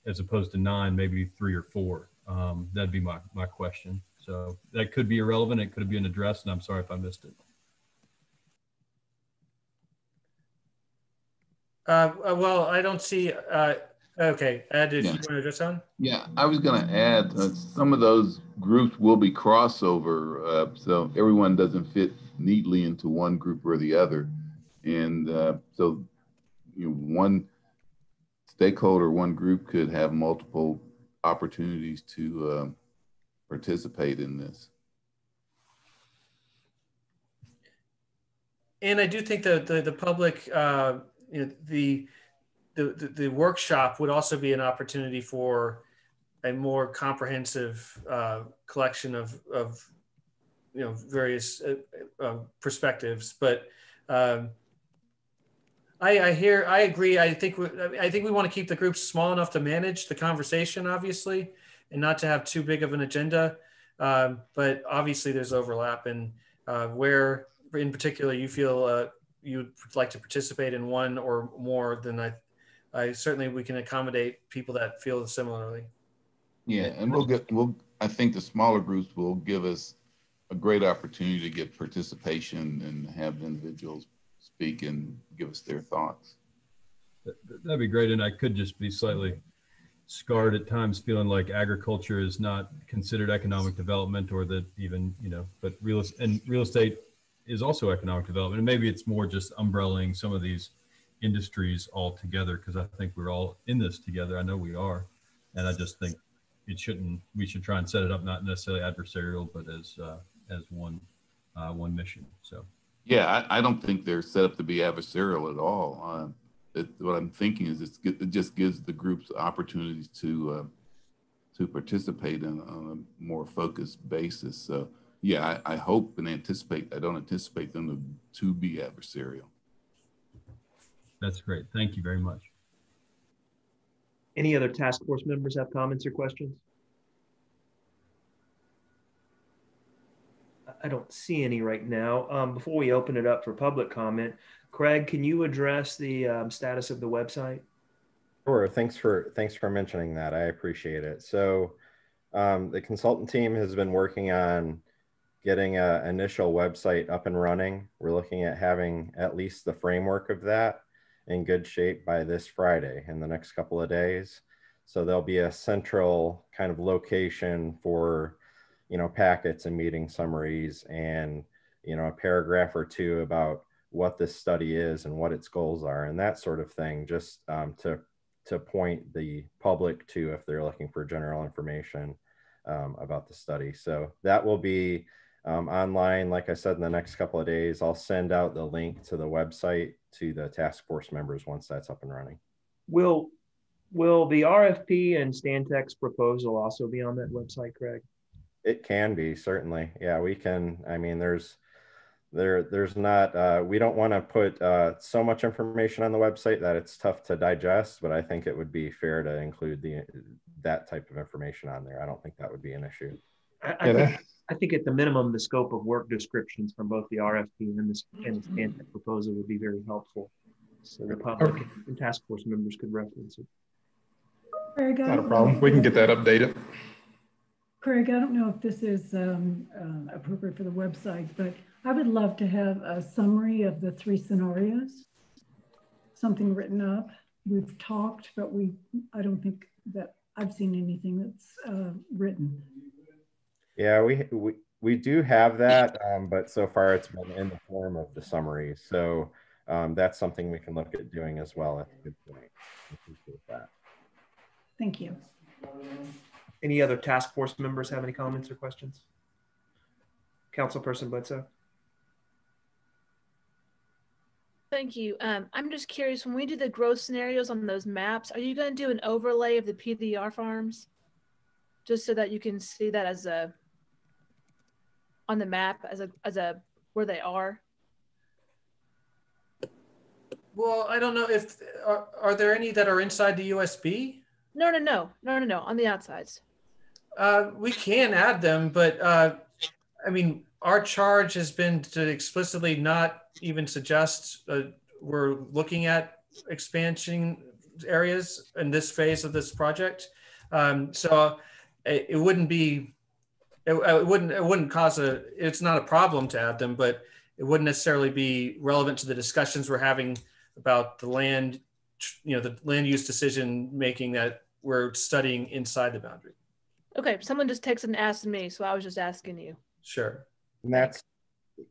as opposed to 9, maybe 3 or 4. That'd be my question. So that could be irrelevant. It could have been addressed, and I'm sorry if I missed it. Well, I don't see. Okay, Ed, did you want to address that? Yeah, I was going to add some of those groups will be crossover, so everyone doesn't fit neatly into one group or the other, and so one stakeholder, one group could have multiple opportunities to participate in this. And I do think that the public. The workshop would also be an opportunity for a more comprehensive collection of various perspectives. But I agree. I think we want to keep the groups small enough to manage the conversation, obviously, and not to have too big of an agenda. But obviously, there's overlap, and where in particular you feel you'd like to participate in one or more, then I certainly we can accommodate people that feel similarly. Yeah, and I think the smaller groups will give us a great opportunity to get participation and have individuals speak and give us their thoughts. That'd be great. And I could just be slightly scarred at times, feeling like agriculture is not considered economic development, or that even, but real estate is also economic development. And maybe it's more just umbrellaing some of these industries all together, because I think we're all in this together. I know we are. And I just think we should try and set it up not necessarily adversarial, but as one mission. So yeah, I don't think they're set up to be adversarial at all. What I'm thinking is it just gives the groups opportunities to participate on a more focused basis. So yeah, I hope and anticipate, I don't anticipate them to be adversarial. That's great. Thank you very much. Any other task force members have comments or questions? I don't see any right now. Before we open it up for public comment, Craig, can you address the status of the website? Sure. Thanks for mentioning that. I appreciate it. So the consultant team has been working on getting an initial website up and running. We're looking at having at least the framework of that in good shape by this Friday, in the next couple of days. So there'll be a central kind of location for, packets and meeting summaries, and, a paragraph or two about what this study is and what its goals are and that sort of thing, just to point the public to, if they're looking for general information about the study. So that will be online, like I said, in the next couple of days. I'll send out the link to the website to the task force members once that's up and running. Will the RFP and Stantec's proposal also be on that website, Craig? It can be, certainly. Yeah, we can. I mean, there's not, we don't want to put so much information on the website that it's tough to digest, but I think it would be fair to include that type of information on there. I don't think that would be an issue. I think at the minimum, the scope of work descriptions from both the RFP and the Stantec proposal would be very helpful, so the public and task force members could reference it. Craig, not a problem. We can get that updated. Craig, I don't know if this is appropriate for the website, but I would love to have a summary of the 3 scenarios, something written up. We've talked, but I don't think that I've seen anything that's written. Yeah, we do have that, but so far it's been in the form of the summary. So that's something we can look at doing as well. That's a good point. I appreciate that. Thank you. Any other task force members have any comments or questions? Councilperson Bledsoe. Thank you. I'm just curious, when we do the growth scenarios on those maps, are you going to do an overlay of the PDR farms? Just so that you can see that as on the map as a where they are? Well, I don't know if, are there any that are inside the USB? No, on the outsides. We can add them, but I mean, our charge has been to explicitly not even suggest we're looking at expansion areas in this phase of this project. So it wouldn't be, it wouldn't cause it's not a problem to add them, but it wouldn't necessarily be relevant to the discussions we're having about the land, the land use decision making that we're studying inside the boundary. Okay, someone just texted and asked me, so I was just asking you. Sure. And that's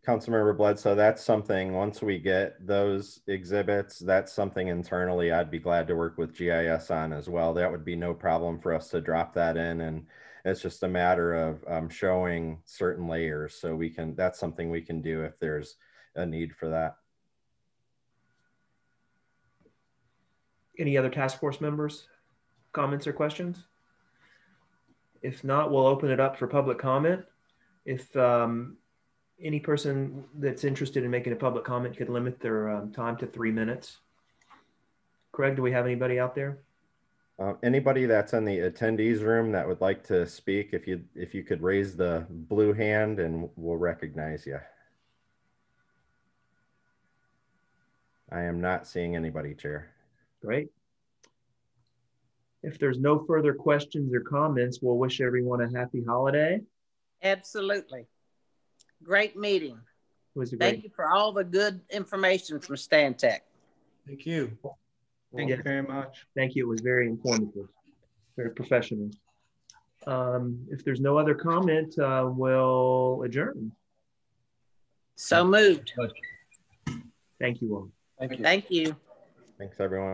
Councilmember Bledsoe. That's something, once we get those exhibits, that's something internally I'd be glad to work with GIS on as well. That would be no problem for us to drop that in, and it's just a matter of showing certain layers. So that's something we can do if there's a need for that. Any other task force members, comments or questions? If not, we'll open it up for public comment. If any person that's interested in making a public comment could limit their time to 3 minutes. Craig, do we have anybody out there? Anybody that's in the attendees room that would like to speak, if you could raise the blue hand and we'll recognize you. I am not seeing anybody, Chair. Great. If there's no further questions or comments, we'll wish everyone a happy holiday. Absolutely. Great meeting. was Thank you for all the good information from Stantec. Thank you. Thank you very much. Thank you. It was very informative, very professional. If there's no other comment, we'll adjourn. So moved. Thank you all. Thank you. Thank you. Thanks, everyone.